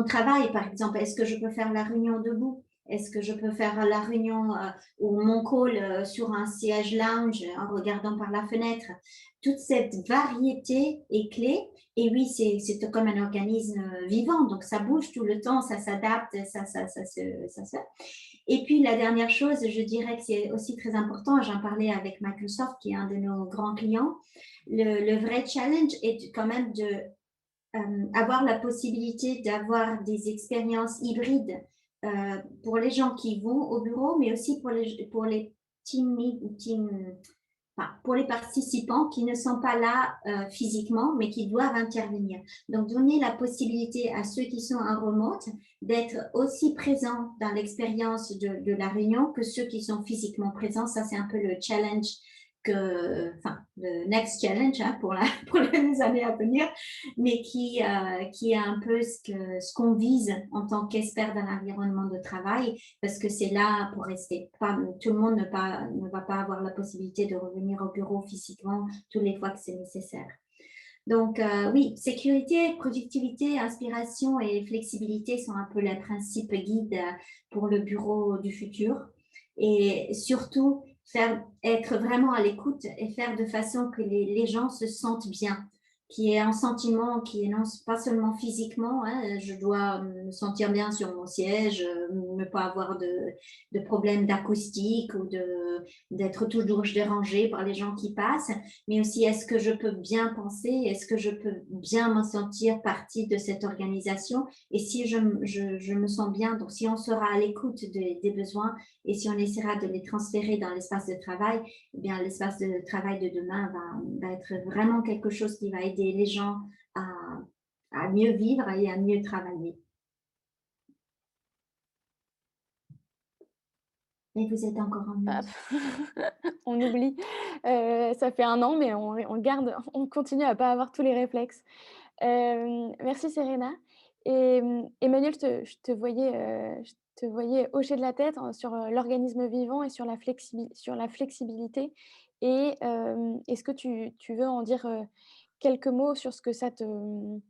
travaille, par exemple. Est-ce que je peux faire la réunion debout? Est-ce que je peux faire la réunion ou mon call sur un siège lounge en regardant par la fenêtre? Toute cette variété est clé. Et oui, c'est comme un organisme vivant, donc ça bouge tout le temps, ça s'adapte, ça. Et puis, la dernière chose, je dirais que c'est aussi très important, j'en parlais avec Microsoft, qui est un de nos grands clients, le vrai challenge est quand même avoir la possibilité d'avoir des expériences hybrides pour les gens qui vont au bureau, mais aussi pour les pour les participants qui ne sont pas là physiquement, mais qui doivent intervenir. Donc, donner la possibilité à ceux qui sont en remote d'être aussi présents dans l'expérience de la réunion que ceux qui sont physiquement présents. Ça, c'est un peu le challenge le next challenge pour les années à venir, mais qui est un peu ce qu'on vise en tant qu'expert dans l'environnement de travail, parce que c'est là pour rester. Tout le monde ne va pas avoir la possibilité de revenir au bureau physiquement toutes les fois que c'est nécessaire. Donc, oui, sécurité, productivité, inspiration et flexibilité sont un peu les principes guides pour le bureau du futur. Et surtout, être vraiment à l'écoute et faire de façon que les gens se sentent bien, qui est un sentiment qui est non pas seulement physiquement, je dois me sentir bien sur mon siège, ne pas avoir de problèmes d'acoustique ou d'être toujours dérangée par les gens qui passent, mais aussi est-ce que je peux bien penser, est-ce que je peux bien me sentir partie de cette organisation, et si je me sens bien, donc si on sera à l'écoute des besoins et si on essaiera de les transférer dans l'espace de travail, eh bien l'espace de travail de demain va être vraiment quelque chose qui va aider les gens à mieux vivre et à mieux travailler. Et vous êtes encore en mute. On oublie. Ça fait 1 an, mais on continue à pas avoir tous les réflexes. Merci Serena. Et Emmanuel, je te voyais hocher de la tête sur l'organisme vivant et sur la flexibilité. Et est-ce que tu veux en dire quelques mots sur ce que ça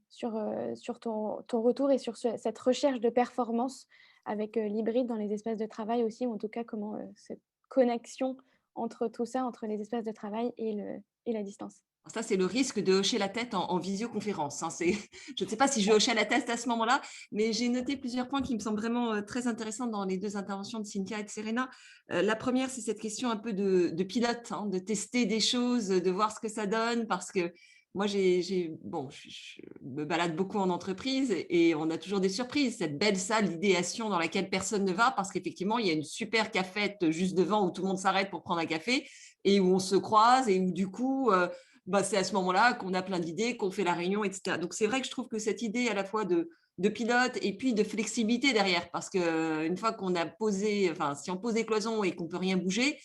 sur ton retour et sur cette recherche de performance avec l'hybride dans les espaces de travail aussi, ou en tout cas comment cette connexion entre tout ça, entre les espaces de travail et la distance? Ça, c'est le risque de hocher la tête en visioconférence. Je ne sais pas si je hochais la tête à ce moment-là, mais j'ai noté plusieurs points qui me semblent vraiment très intéressants dans les 2 interventions de Cynthia et de Serena. La première, c'est cette question un peu de pilote, de tester des choses, de voir ce que ça donne, parce que moi, je me balade beaucoup en entreprise et on a toujours des surprises. Cette belle salle d'idéation dans laquelle personne ne va, parce qu'effectivement, il y a une super cafette juste devant où tout le monde s'arrête pour prendre un café et où on se croise et où du coup… c'est à ce moment-là qu'on a plein d'idées, qu'on fait la réunion, etc. Donc, c'est vrai que je trouve que cette idée à la fois de pilote et puis de flexibilité derrière, parce qu'une fois qu'on a posé, si on pose des cloisons et qu'on ne peut rien bouger,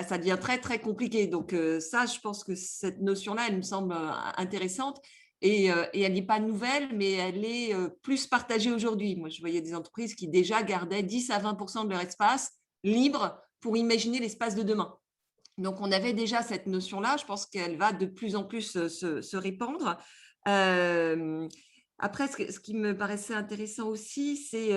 ça devient très, très compliqué. Donc, ça, je pense que cette notion-là, elle me semble intéressante et elle n'est pas nouvelle, mais elle est plus partagée aujourd'hui. Moi, je voyais des entreprises qui déjà gardaient 10 à 20% de leur espace libre pour imaginer l'espace de demain. Donc, on avait déjà cette notion-là. Je pense qu'elle va de plus en plus se répandre. Après, ce qui me paraissait intéressant aussi, c'est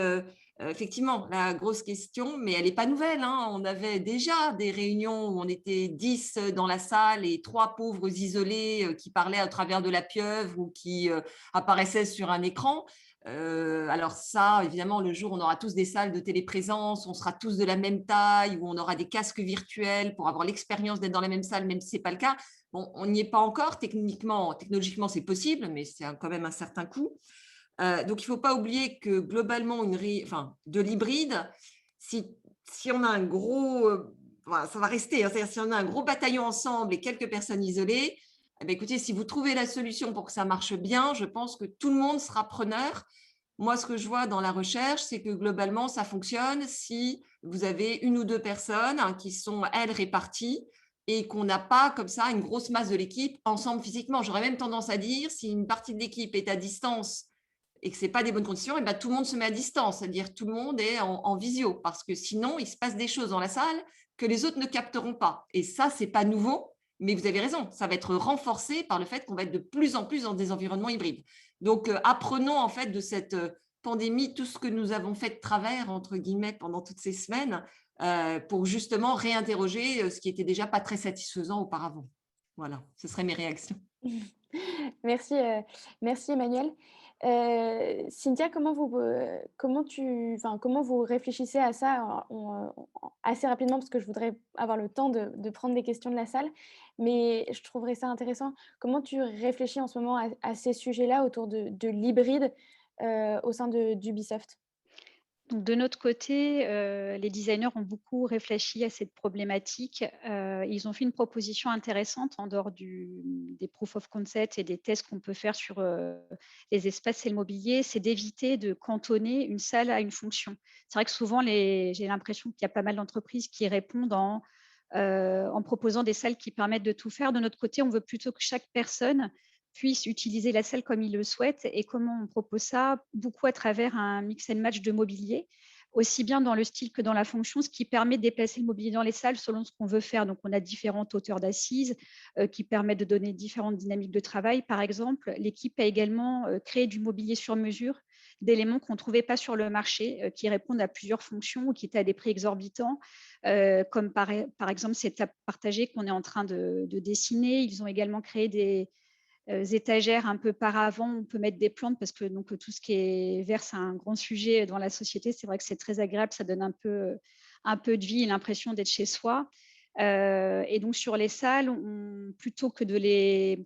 effectivement la grosse question, mais elle n'est pas nouvelle. On avait déjà des réunions où on était 10 dans la salle et 3 pauvres isolés qui parlaient à travers de la pieuvre ou qui apparaissaient sur un écran. Alors ça, évidemment, le jour où on aura tous des salles de téléprésence, on sera tous de la même taille, où on aura des casques virtuels pour avoir l'expérience d'être dans la même salle, même si ce n'est pas le cas. Bon, on n'y est pas encore, technologiquement, c'est possible, mais c'est quand même un certain coût. Donc, il ne faut pas oublier que globalement, de l'hybride, si on a un gros… ça va rester, c'est-à-dire si on a un gros bataillon ensemble et quelques personnes isolées, écoutez, si vous trouvez la solution pour que ça marche bien, je pense que tout le monde sera preneur. Moi, ce que je vois dans la recherche, c'est que globalement, ça fonctionne si vous avez une ou deux personnes qui sont, elles, réparties et qu'on n'a pas comme ça une grosse masse de l'équipe ensemble physiquement. J'aurais même tendance à dire, si une partie de l'équipe est à distance et que ce n'est pas des bonnes conditions, et ben, tout le monde se met à distance, c'est-à-dire tout le monde est en visio, parce que sinon, il se passe des choses dans la salle que les autres ne capteront pas. Et ça, ce n'est pas nouveau, mais vous avez raison, ça va être renforcé par le fait qu'on va être de plus en plus dans des environnements hybrides. Donc, apprenons en fait de cette pandémie tout ce que nous avons fait de travers, entre guillemets, pendant toutes ces semaines, pour justement réinterroger ce qui était déjà pas très satisfaisant auparavant. Voilà, ce seraient mes réactions. Merci, merci Emmanuel. Cynthia, comment vous réfléchissez à ça assez rapidement, parce que je voudrais avoir le temps de prendre des questions de la salle, mais je trouverais ça intéressant. Comment tu réfléchis en ce moment à ces sujets-là autour de l'hybride au sein d'Ubisoft? Donc, de notre côté, les designers ont beaucoup réfléchi à cette problématique. Ils ont fait une proposition intéressante en dehors des proof of concept et des tests qu'on peut faire sur les espaces et le mobilier, c'est d'éviter de cantonner une salle à une fonction. C'est vrai que souvent, j'ai l'impression qu'il y a pas mal d'entreprises qui répondent en proposant des salles qui permettent de tout faire. De notre côté, on veut plutôt que chaque personne puisse utiliser la salle comme il le souhaite. Et comment on propose ça? Beaucoup à travers un mix and match de mobilier, aussi bien dans le style que dans la fonction, ce qui permet de déplacer le mobilier dans les salles selon ce qu'on veut faire. Donc, on a différentes hauteurs d'assises qui permettent de donner différentes dynamiques de travail. Par exemple, l'équipe a également créé du mobilier sur mesure, d'éléments qu'on ne trouvait pas sur le marché, qui répondent à plusieurs fonctions ou qui étaient à des prix exorbitants, comme par exemple cette table partagée qu'on est en train de dessiner. Ils ont également créé des étagères un peu par avant, on peut mettre des plantes parce que donc, tout ce qui est vert, c'est un grand sujet dans la société. C'est vrai que c'est très agréable, ça donne un peu de vie et l'impression d'être chez soi. Et donc sur les salles, plutôt que de les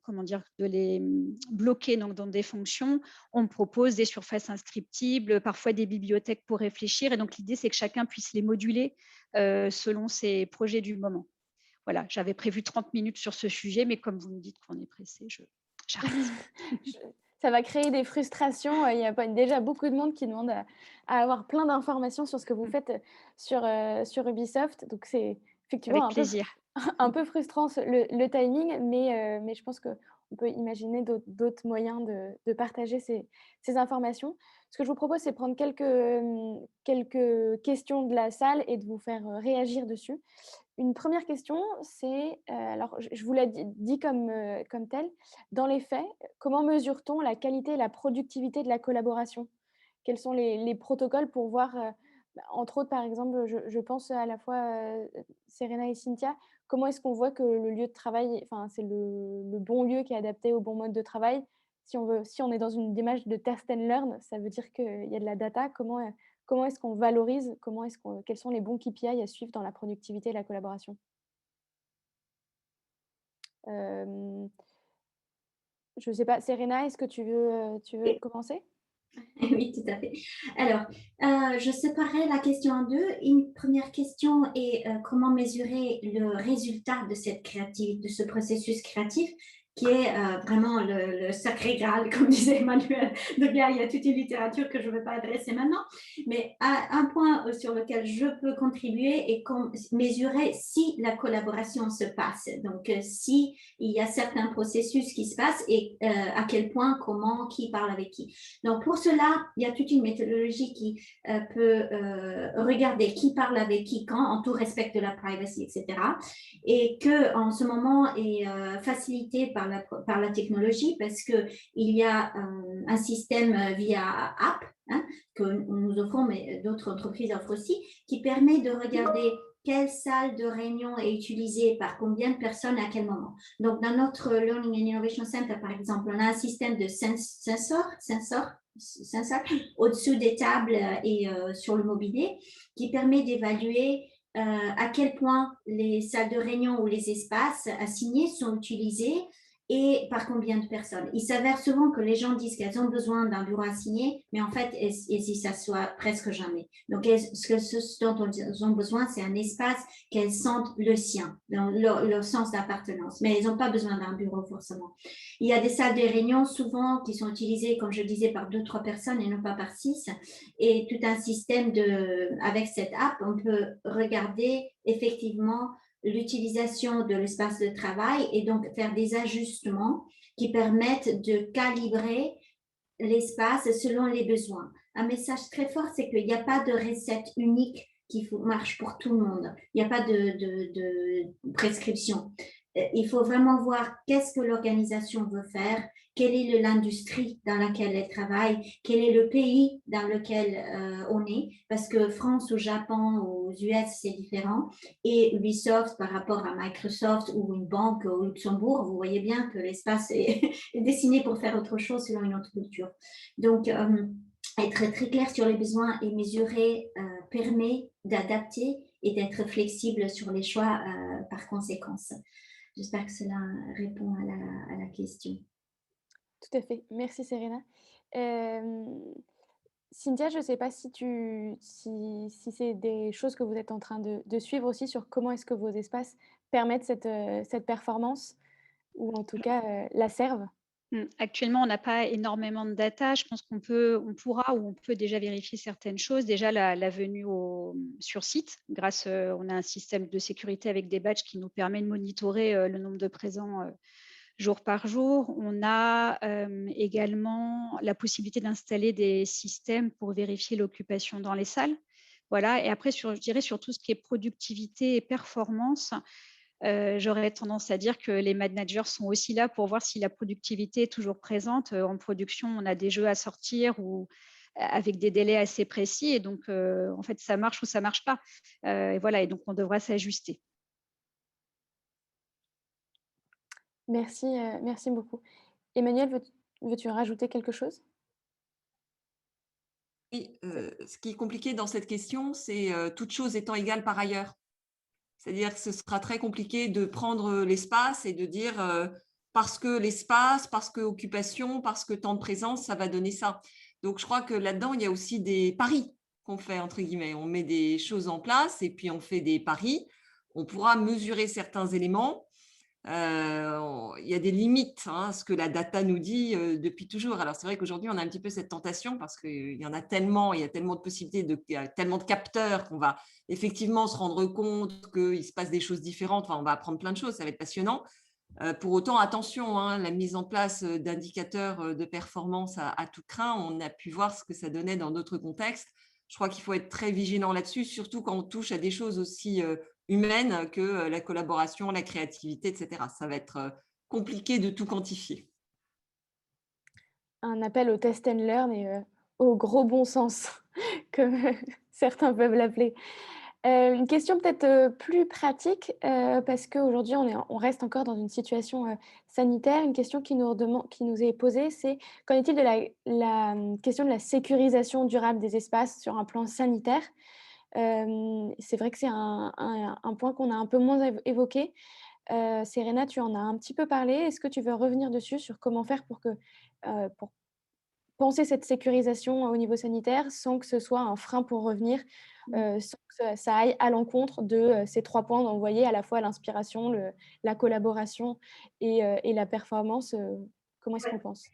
bloquer donc, dans des fonctions, on propose des surfaces inscriptibles, parfois des bibliothèques pour réfléchir. Et donc l'idée, c'est que chacun puisse les moduler selon ses projets du moment. Voilà, j'avais prévu 30 minutes sur ce sujet, mais comme vous me dites qu'on est pressé, j'arrête. Ça va créer des frustrations. Il y a déjà beaucoup de monde qui demande à avoir plein d'informations sur ce que vous faites sur Ubisoft. Donc, c'est effectivement Avec plaisir. un peu frustrant le timing, mais je pense qu'on peut imaginer d'autres moyens de partager ces informations. Ce que je vous propose, c'est prendre quelques questions de la salle et de vous faire réagir dessus. Une première question, c'est, alors je vous l'ai dit comme tel, dans les faits, comment mesure-t-on la qualité et la productivité de la collaboration? Quels sont les protocoles pour voir, entre autres, par exemple, je pense à la fois, Serena et Cynthia, comment est-ce qu'on voit que le lieu de travail, enfin, c'est le bon lieu qui est adapté au bon mode de travail? Si on est dans une démarche de test and learn, ça veut dire qu'il y a de la data. Comment est-ce qu'on valorise? Quels sont les bons KPI à suivre dans la productivité et la collaboration? Hem, je ne sais pas, Serena, est-ce que tu veux commencer? Oui, tout à fait. Alors, je séparais la question en deux. Une première question est comment mesurer le résultat de cette créativité, de ce processus créatif, qui est vraiment le sacré Graal, comme disait Emmanuel. Donc là, il y a toute une littérature que je ne vais pas adresser maintenant. Mais un point sur lequel je peux contribuer est mesurer si la collaboration se passe. Donc, si il y a certains processus qui se passent et à quel point, comment, qui parle avec qui. Donc, pour cela, il y a toute une méthodologie qui peut regarder qui parle avec qui, quand, en tout respect de la privacy, etc. Et qu'en ce moment est facilité par la technologie parce qu'il y a un système via app que nous offrons, mais d'autres entreprises offrent aussi, qui permet de regarder quelle salle de réunion est utilisée par combien de personnes à quel moment. Donc, dans notre Learning and Innovation Center, par exemple, on a un système de sensors au-dessous des tables et sur le mobilier qui permet d'évaluer à quel point les salles de réunion ou les espaces assignés sont utilisés et par combien de personnes. Il s'avère souvent que les gens disent qu'elles ont besoin d'un bureau assigné, mais en fait, elles y s'assoient presque jamais. Donc, ce dont elles ont besoin, c'est un espace qu'elles sentent le sien, dans leur sens d'appartenance. Mais elles n'ont pas besoin d'un bureau forcément. Il y a des salles de réunion souvent qui sont utilisées, comme je disais, par 2-3 personnes et non pas par 6. Et tout un système avec cette app, on peut regarder effectivement l'utilisation de l'espace de travail et donc faire des ajustements qui permettent de calibrer l'espace selon les besoins. Un message très fort, c'est qu'il n'y a pas de recette unique qui marche pour tout le monde. Il n'y a pas de prescription. Il faut vraiment voir qu'est-ce que l'organisation veut faire, quelle est l'industrie dans laquelle elle travaille, quel est le pays dans lequel on est, parce que France ou Japon ou aux US, c'est différent. Et Ubisoft par rapport à Microsoft ou une banque au Luxembourg, vous voyez bien que l'espace est dessiné pour faire autre chose selon une autre culture. Donc, être très clair sur les besoins et mesurer permet d'adapter et d'être flexible sur les choix par conséquence. J'espère que cela répond à la question. Tout à fait. Merci Serena. Cynthia, je ne sais pas si c'est des choses que vous êtes en train de suivre aussi sur comment est-ce que vos espaces permettent cette performance ou en tout cas la servent. Actuellement, on n'a pas énormément de data. Je pense on pourra ou on peut déjà vérifier certaines choses. Déjà, la venue sur site, on a un système de sécurité avec des badges qui nous permet de monitorer le nombre de présents jour par jour. On a également la possibilité d'installer des systèmes pour vérifier l'occupation dans les salles. Voilà. Et après, je dirais sur tout ce qui est productivité et performance, j'aurais tendance à dire que les managers sont aussi là pour voir si la productivité est toujours présente. En production, on a des jeux à sortir ou avec des délais assez précis. Et donc, en fait, ça marche ou ça ne marche pas. Et voilà, et donc, on devra s'ajuster. Merci, merci beaucoup. Emmanuel, veux-tu rajouter quelque chose? Oui, ce qui est compliqué dans cette question, c'est toute chose étant égale par ailleurs. C'est-à-dire que ce sera très compliqué de prendre l'espace et de dire parce que l'espace, parce que occupation, parce que temps de présence, ça va donner ça. Donc, je crois que là-dedans, il y a aussi des paris qu'on fait, entre guillemets. On met des choses en place et puis on fait des paris. On pourra mesurer certains éléments. Il y a des limites à ce que la data nous dit depuis toujours. Alors, c'est vrai qu'aujourd'hui, on a un petit peu cette tentation parce qu'il y en a tellement, il y a tellement de possibilités, il y a tellement de capteurs qu'on va effectivement se rendre compte qu'il se passe des choses différentes. Enfin, on va apprendre plein de choses, ça va être passionnant. Pour autant, attention, la mise en place d'indicateurs de performance à tout crin, on a pu voir ce que ça donnait dans d'autres contextes. Je crois qu'il faut être très vigilant là-dessus, surtout quand on touche à des choses aussi humaines que la collaboration, la créativité, etc. Ça va être compliqué de tout quantifier. Un appel au test and learn et au gros bon sens, comme certains peuvent l'appeler. Une question peut-être plus pratique, parce qu'aujourd'hui, on reste encore dans une situation sanitaire. Une question qui nous est posée, c'est qu'en est-il de la question de la sécurisation durable des espaces sur un plan sanitaire? C'est vrai que c'est un point qu'on a un peu moins évoqué. Serena, tu en as un petit peu parlé. Est-ce que tu veux revenir dessus sur comment faire pour penser cette sécurisation au niveau sanitaire sans que ce soit un frein pour revenir, sans que ça aille à l'encontre de ces 3 points dont vous voyez à la fois l'inspiration, la collaboration et la performance. Comment est-ce qu'on pense?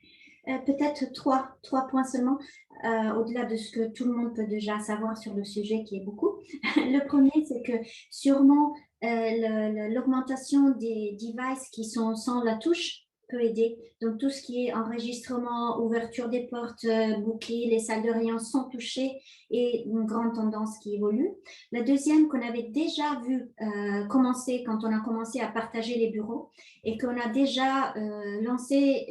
Peut-être trois points seulement, au-delà de ce que tout le monde peut déjà savoir sur le sujet, qui est beaucoup. Le premier, c'est que sûrement l'augmentation des devices qui sont sans la touche peut aider. Donc, tout ce qui est enregistrement, ouverture des portes, bouquets, les salles de réunion sans toucher est une grande tendance qui évolue. La deuxième, qu'on avait déjà vu commencer quand on a commencé à partager les bureaux et qu'on a déjà lancé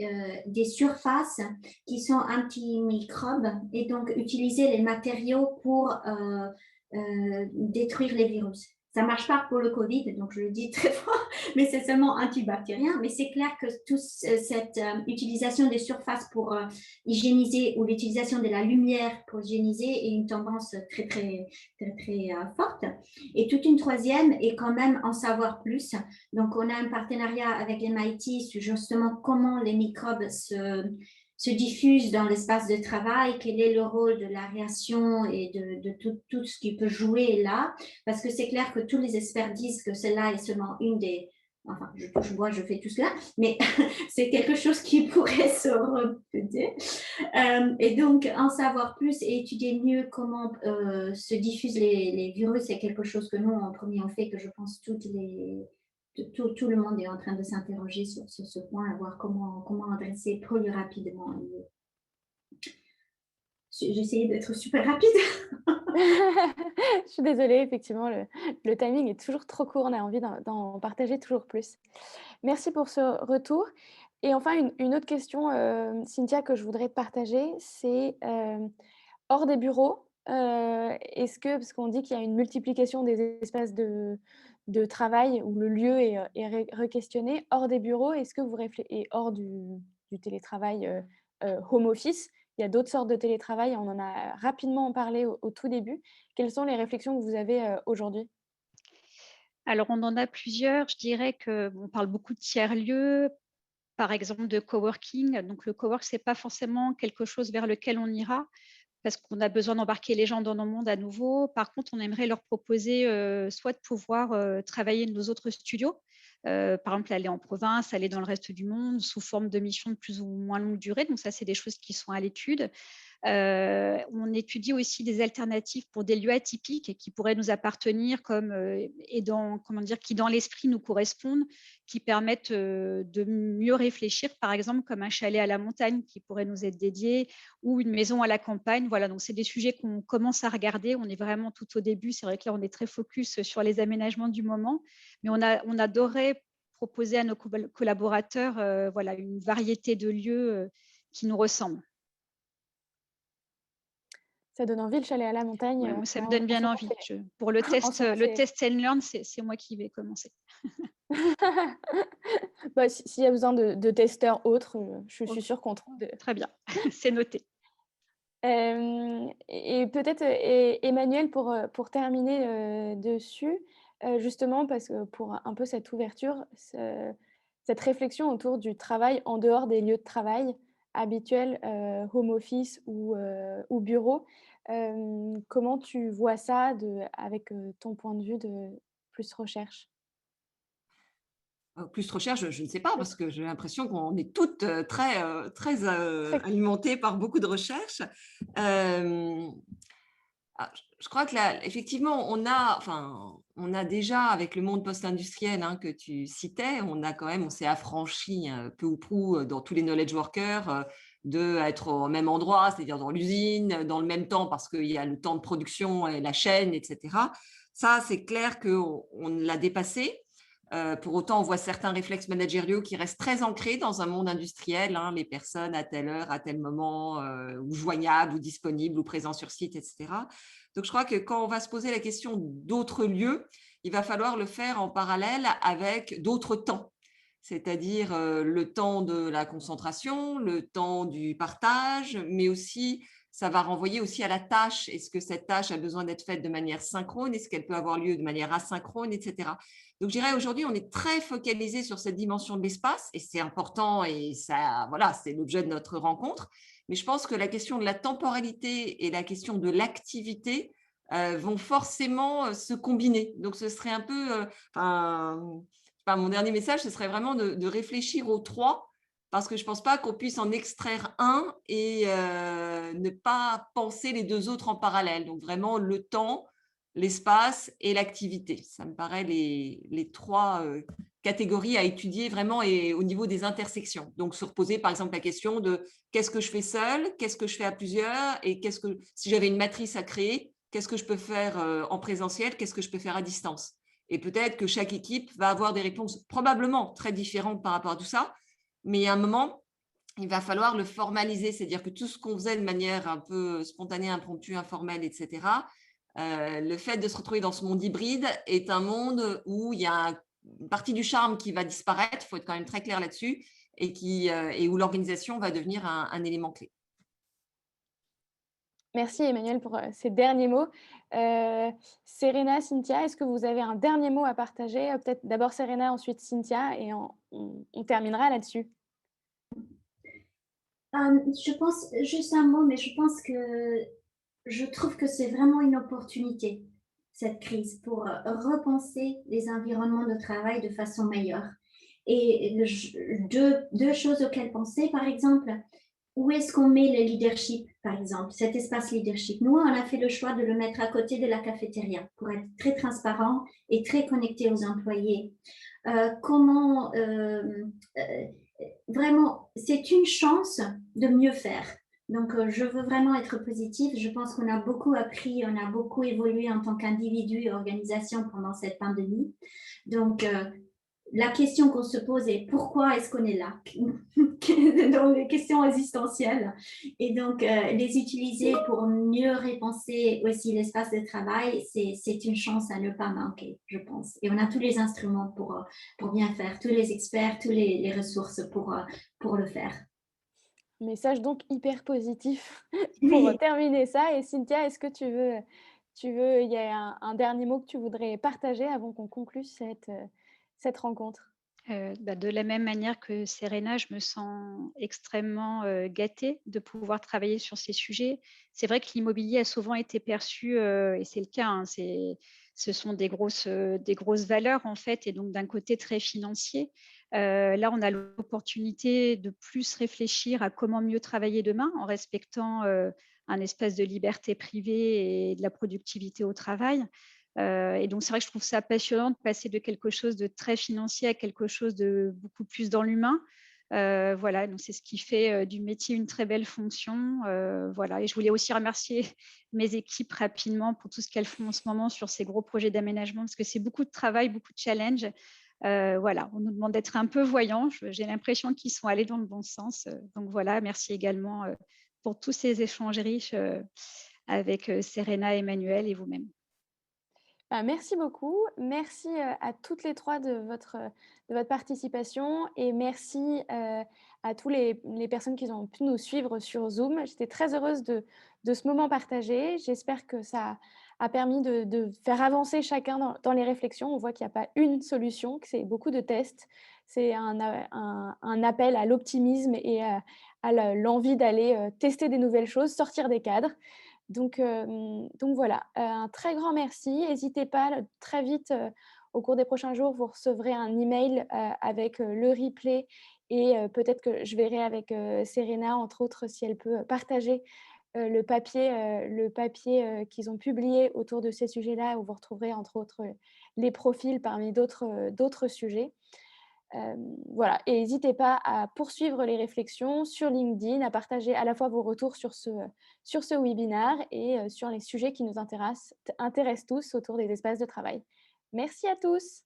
des surfaces qui sont antimicrobes et donc utiliser les matériaux pour détruire les virus. Ça ne marche pas pour le Covid, donc je le dis très fort, mais c'est seulement antibactérien. Mais c'est clair que toute cette utilisation des surfaces pour hygiéniser ou l'utilisation de la lumière pour hygiéniser est une tendance très, très, très, très forte. Et toute une troisième est quand même en savoir plus. Donc, on a un partenariat avec MIT sur justement comment les microbes se diffuse dans l'espace de travail, quel est le rôle de l'aération et de tout ce qui peut jouer là, parce que c'est clair que tous les experts disent que celle-là est seulement une des... Enfin, je touche bois, je fais tout cela, mais c'est quelque chose qui pourrait se répéter. Et donc, en savoir plus et étudier mieux comment se diffusent les virus, c'est quelque chose que nous, en premier, on fait, que je pense tout le monde est en train de s'interroger sur ce point, à voir comment adresser plus rapidement. J'ai essayé d'être super rapide. Je suis désolée, effectivement, le timing est toujours trop court. On a envie d'en partager toujours plus. Merci pour ce retour. Et enfin, une autre question, Cynthia, que je voudrais te partager, c'est hors des bureaux, est-ce que, parce qu'on dit qu'il y a une multiplication des espaces de travail où le lieu est re-questionné, hors des bureaux, est-ce que vous réfléchissez, et hors du télétravail home office, il y a d'autres sortes de télétravail, on en a rapidement parlé au tout début. Quelles sont les réflexions que vous avez aujourd'hui? Alors, on en a plusieurs. Je dirais qu'on parle beaucoup de tiers-lieux, par exemple de coworking. Donc, le cowork, ce n'est pas forcément quelque chose vers lequel on ira, parce qu'on a besoin d'embarquer les gens dans nos mondes à nouveau. Par contre, on aimerait leur proposer soit de pouvoir travailler de nos autres studios, par exemple aller en province, aller dans le reste du monde, sous forme de missions de plus ou moins longue durée. Donc ça, c'est des choses qui sont à l'étude. On étudie aussi des alternatives pour des lieux atypiques et qui pourraient nous appartenir qui dans l'esprit nous correspondent, qui permettent de mieux réfléchir, par exemple comme un chalet à la montagne qui pourrait nous être dédié ou une maison à la campagne. Voilà, donc c'est des sujets qu'on commence à regarder. On est vraiment tout au début. C'est vrai que là, on est très focus sur les aménagements du moment, mais on adorait proposer à nos collaborateurs voilà, une variété de lieux qui nous ressemblent. Ça donne envie, le chalet à la montagne. Ouais, moi, ça me donne bien envie. Pour le test and learn, c'est moi qui vais commencer. Bah, s'il y a besoin de testeurs autres, je suis sûre qu'on trouve. Très bien, c'est noté. Et peut-être, Emmanuel, pour terminer dessus, justement, parce que pour un peu cette ouverture, cette réflexion autour du travail en dehors des lieux de travail habituels, home office ou bureau, comment tu vois ça avec ton point de vue de plus recherche? Plus recherche, je ne sais pas, parce que j'ai l'impression qu'on est toutes très alimentées par beaucoup de recherches. Je crois que là, effectivement, on a déjà, avec le monde post-industriel que tu citais, on s'est affranchi peu ou prou dans tous les knowledge workers d'être au même endroit, c'est-à-dire dans l'usine, dans le même temps, parce qu'il y a le temps de production et la chaîne, etc. Ça, c'est clair qu'on l'a dépassé. Pour autant, on voit certains réflexes managériaux qui restent très ancrés dans un monde industriel, les personnes à telle heure, à tel moment, ou joignables, ou disponibles, ou présents sur site, etc. Donc, je crois que quand on va se poser la question d'autres lieux, il va falloir le faire en parallèle avec d'autres temps, c'est-à-dire le temps de la concentration, le temps du partage, mais aussi, ça va renvoyer aussi à la tâche. Est-ce que cette tâche a besoin d'être faite de manière synchrone? Est-ce qu'elle peut avoir lieu de manière asynchrone, etc. Donc, je dirais aujourd'hui, on est très focalisé sur cette dimension de l'espace et c'est important et ça, voilà, c'est l'objet de notre rencontre. Mais je pense que la question de la temporalité et la question de l'activité vont forcément se combiner. Donc, ce serait un peu, mon dernier message, ce serait vraiment de réfléchir aux trois, parce que je ne pense pas qu'on puisse en extraire un et ne pas penser les deux autres en parallèle. Donc, vraiment, le temps, l'espace et l'activité. Ça me paraît les trois catégories à étudier vraiment et au niveau des intersections. Donc, se reposer par exemple la question de qu'est-ce que je fais seul, qu'est-ce que je fais à plusieurs et si j'avais une matrice à créer, qu'est-ce que je peux faire en présentiel, qu'est-ce que je peux faire à distance. Et peut-être que chaque équipe va avoir des réponses probablement très différentes par rapport à tout ça, mais à un moment, il va falloir le formaliser, c'est-à-dire que tout ce qu'on faisait de manière un peu spontanée, impromptue, informelle, etc., Le fait de se retrouver dans ce monde hybride est un monde où il y a une partie du charme qui va disparaître, il faut être quand même très clair là-dessus, et où l'organisation va devenir un élément clé. Merci Emmanuel pour ces derniers mots. Serena, Cynthia, est-ce que vous avez un dernier mot à partager? Peut-être d'abord Serena, ensuite Cynthia, et on terminera là-dessus. Je pense, juste un mot, mais je trouve que c'est vraiment une opportunité, cette crise, pour repenser les environnements de travail de façon meilleure. Et deux choses auxquelles penser, par exemple, où est-ce qu'on met le leadership, par exemple, cet espace leadership? Nous, on a fait le choix de le mettre à côté de la cafétéria pour être très transparent et très connecté aux employés. Vraiment, c'est une chance de mieux faire. Donc, je veux vraiment être positive. Je pense qu'on a beaucoup appris, on a beaucoup évolué en tant qu'individu et organisation pendant cette pandémie. Donc, la question qu'on se pose est pourquoi est-ce qu'on est là? Dans les questions existentielles. Et donc, les utiliser pour mieux repenser aussi l'espace de travail, c'est une chance à ne pas manquer, je pense. Et on a tous les instruments pour bien faire, tous les experts, toutes les ressources pour le faire. Message donc hyper positif pour Oui. terminer ça. Et Cynthia, est-ce que il y a un dernier mot que tu voudrais partager avant qu'on conclue cette rencontre? De la même manière que Serena, je me sens extrêmement gâtée de pouvoir travailler sur ces sujets. C'est vrai que l'immobilier a souvent été perçu, et c'est le cas, hein, ce sont des grosses valeurs en fait, et donc d'un côté très financier. Là, on a l'opportunité de plus réfléchir à comment mieux travailler demain en respectant un espace de liberté privée et de la productivité au travail. Et donc, c'est vrai que je trouve ça passionnant de passer de quelque chose de très financier à quelque chose de beaucoup plus dans l'humain. Voilà, donc c'est ce qui fait du métier une très belle fonction. Voilà, et je voulais aussi remercier mes équipes rapidement pour tout ce qu'elles font en ce moment sur ces gros projets d'aménagement, parce que c'est beaucoup de travail, beaucoup de challenges. Voilà, on nous demande d'être un peu voyants. J'ai l'impression qu'ils sont allés dans le bon sens. Donc voilà, merci également pour tous ces échanges riches avec Serena, Emmanuel et vous-même. Merci beaucoup. Merci à toutes les trois de votre participation, et merci à tous les personnes qui ont pu nous suivre sur Zoom. J'étais très heureuse de ce moment partagé. J'espère que ça a permis de faire avancer chacun dans les réflexions. On voit qu'il n'y a pas une solution, que c'est beaucoup de tests. C'est un appel à l'optimisme et à l'envie d'aller tester des nouvelles choses, sortir des cadres. Donc voilà, un très grand merci. N'hésitez pas, très vite, au cours des prochains jours, vous recevrez un email avec le replay, et peut-être que je verrai avec Serena, entre autres, si elle peut partager le papier qu'ils ont publié autour de ces sujets-là, où vous retrouverez, entre autres, les profils parmi d'autres sujets. Voilà, et n'hésitez pas à poursuivre les réflexions sur LinkedIn, à partager à la fois vos retours sur ce webinaire et sur les sujets qui nous intéressent tous autour des espaces de travail. Merci à tous.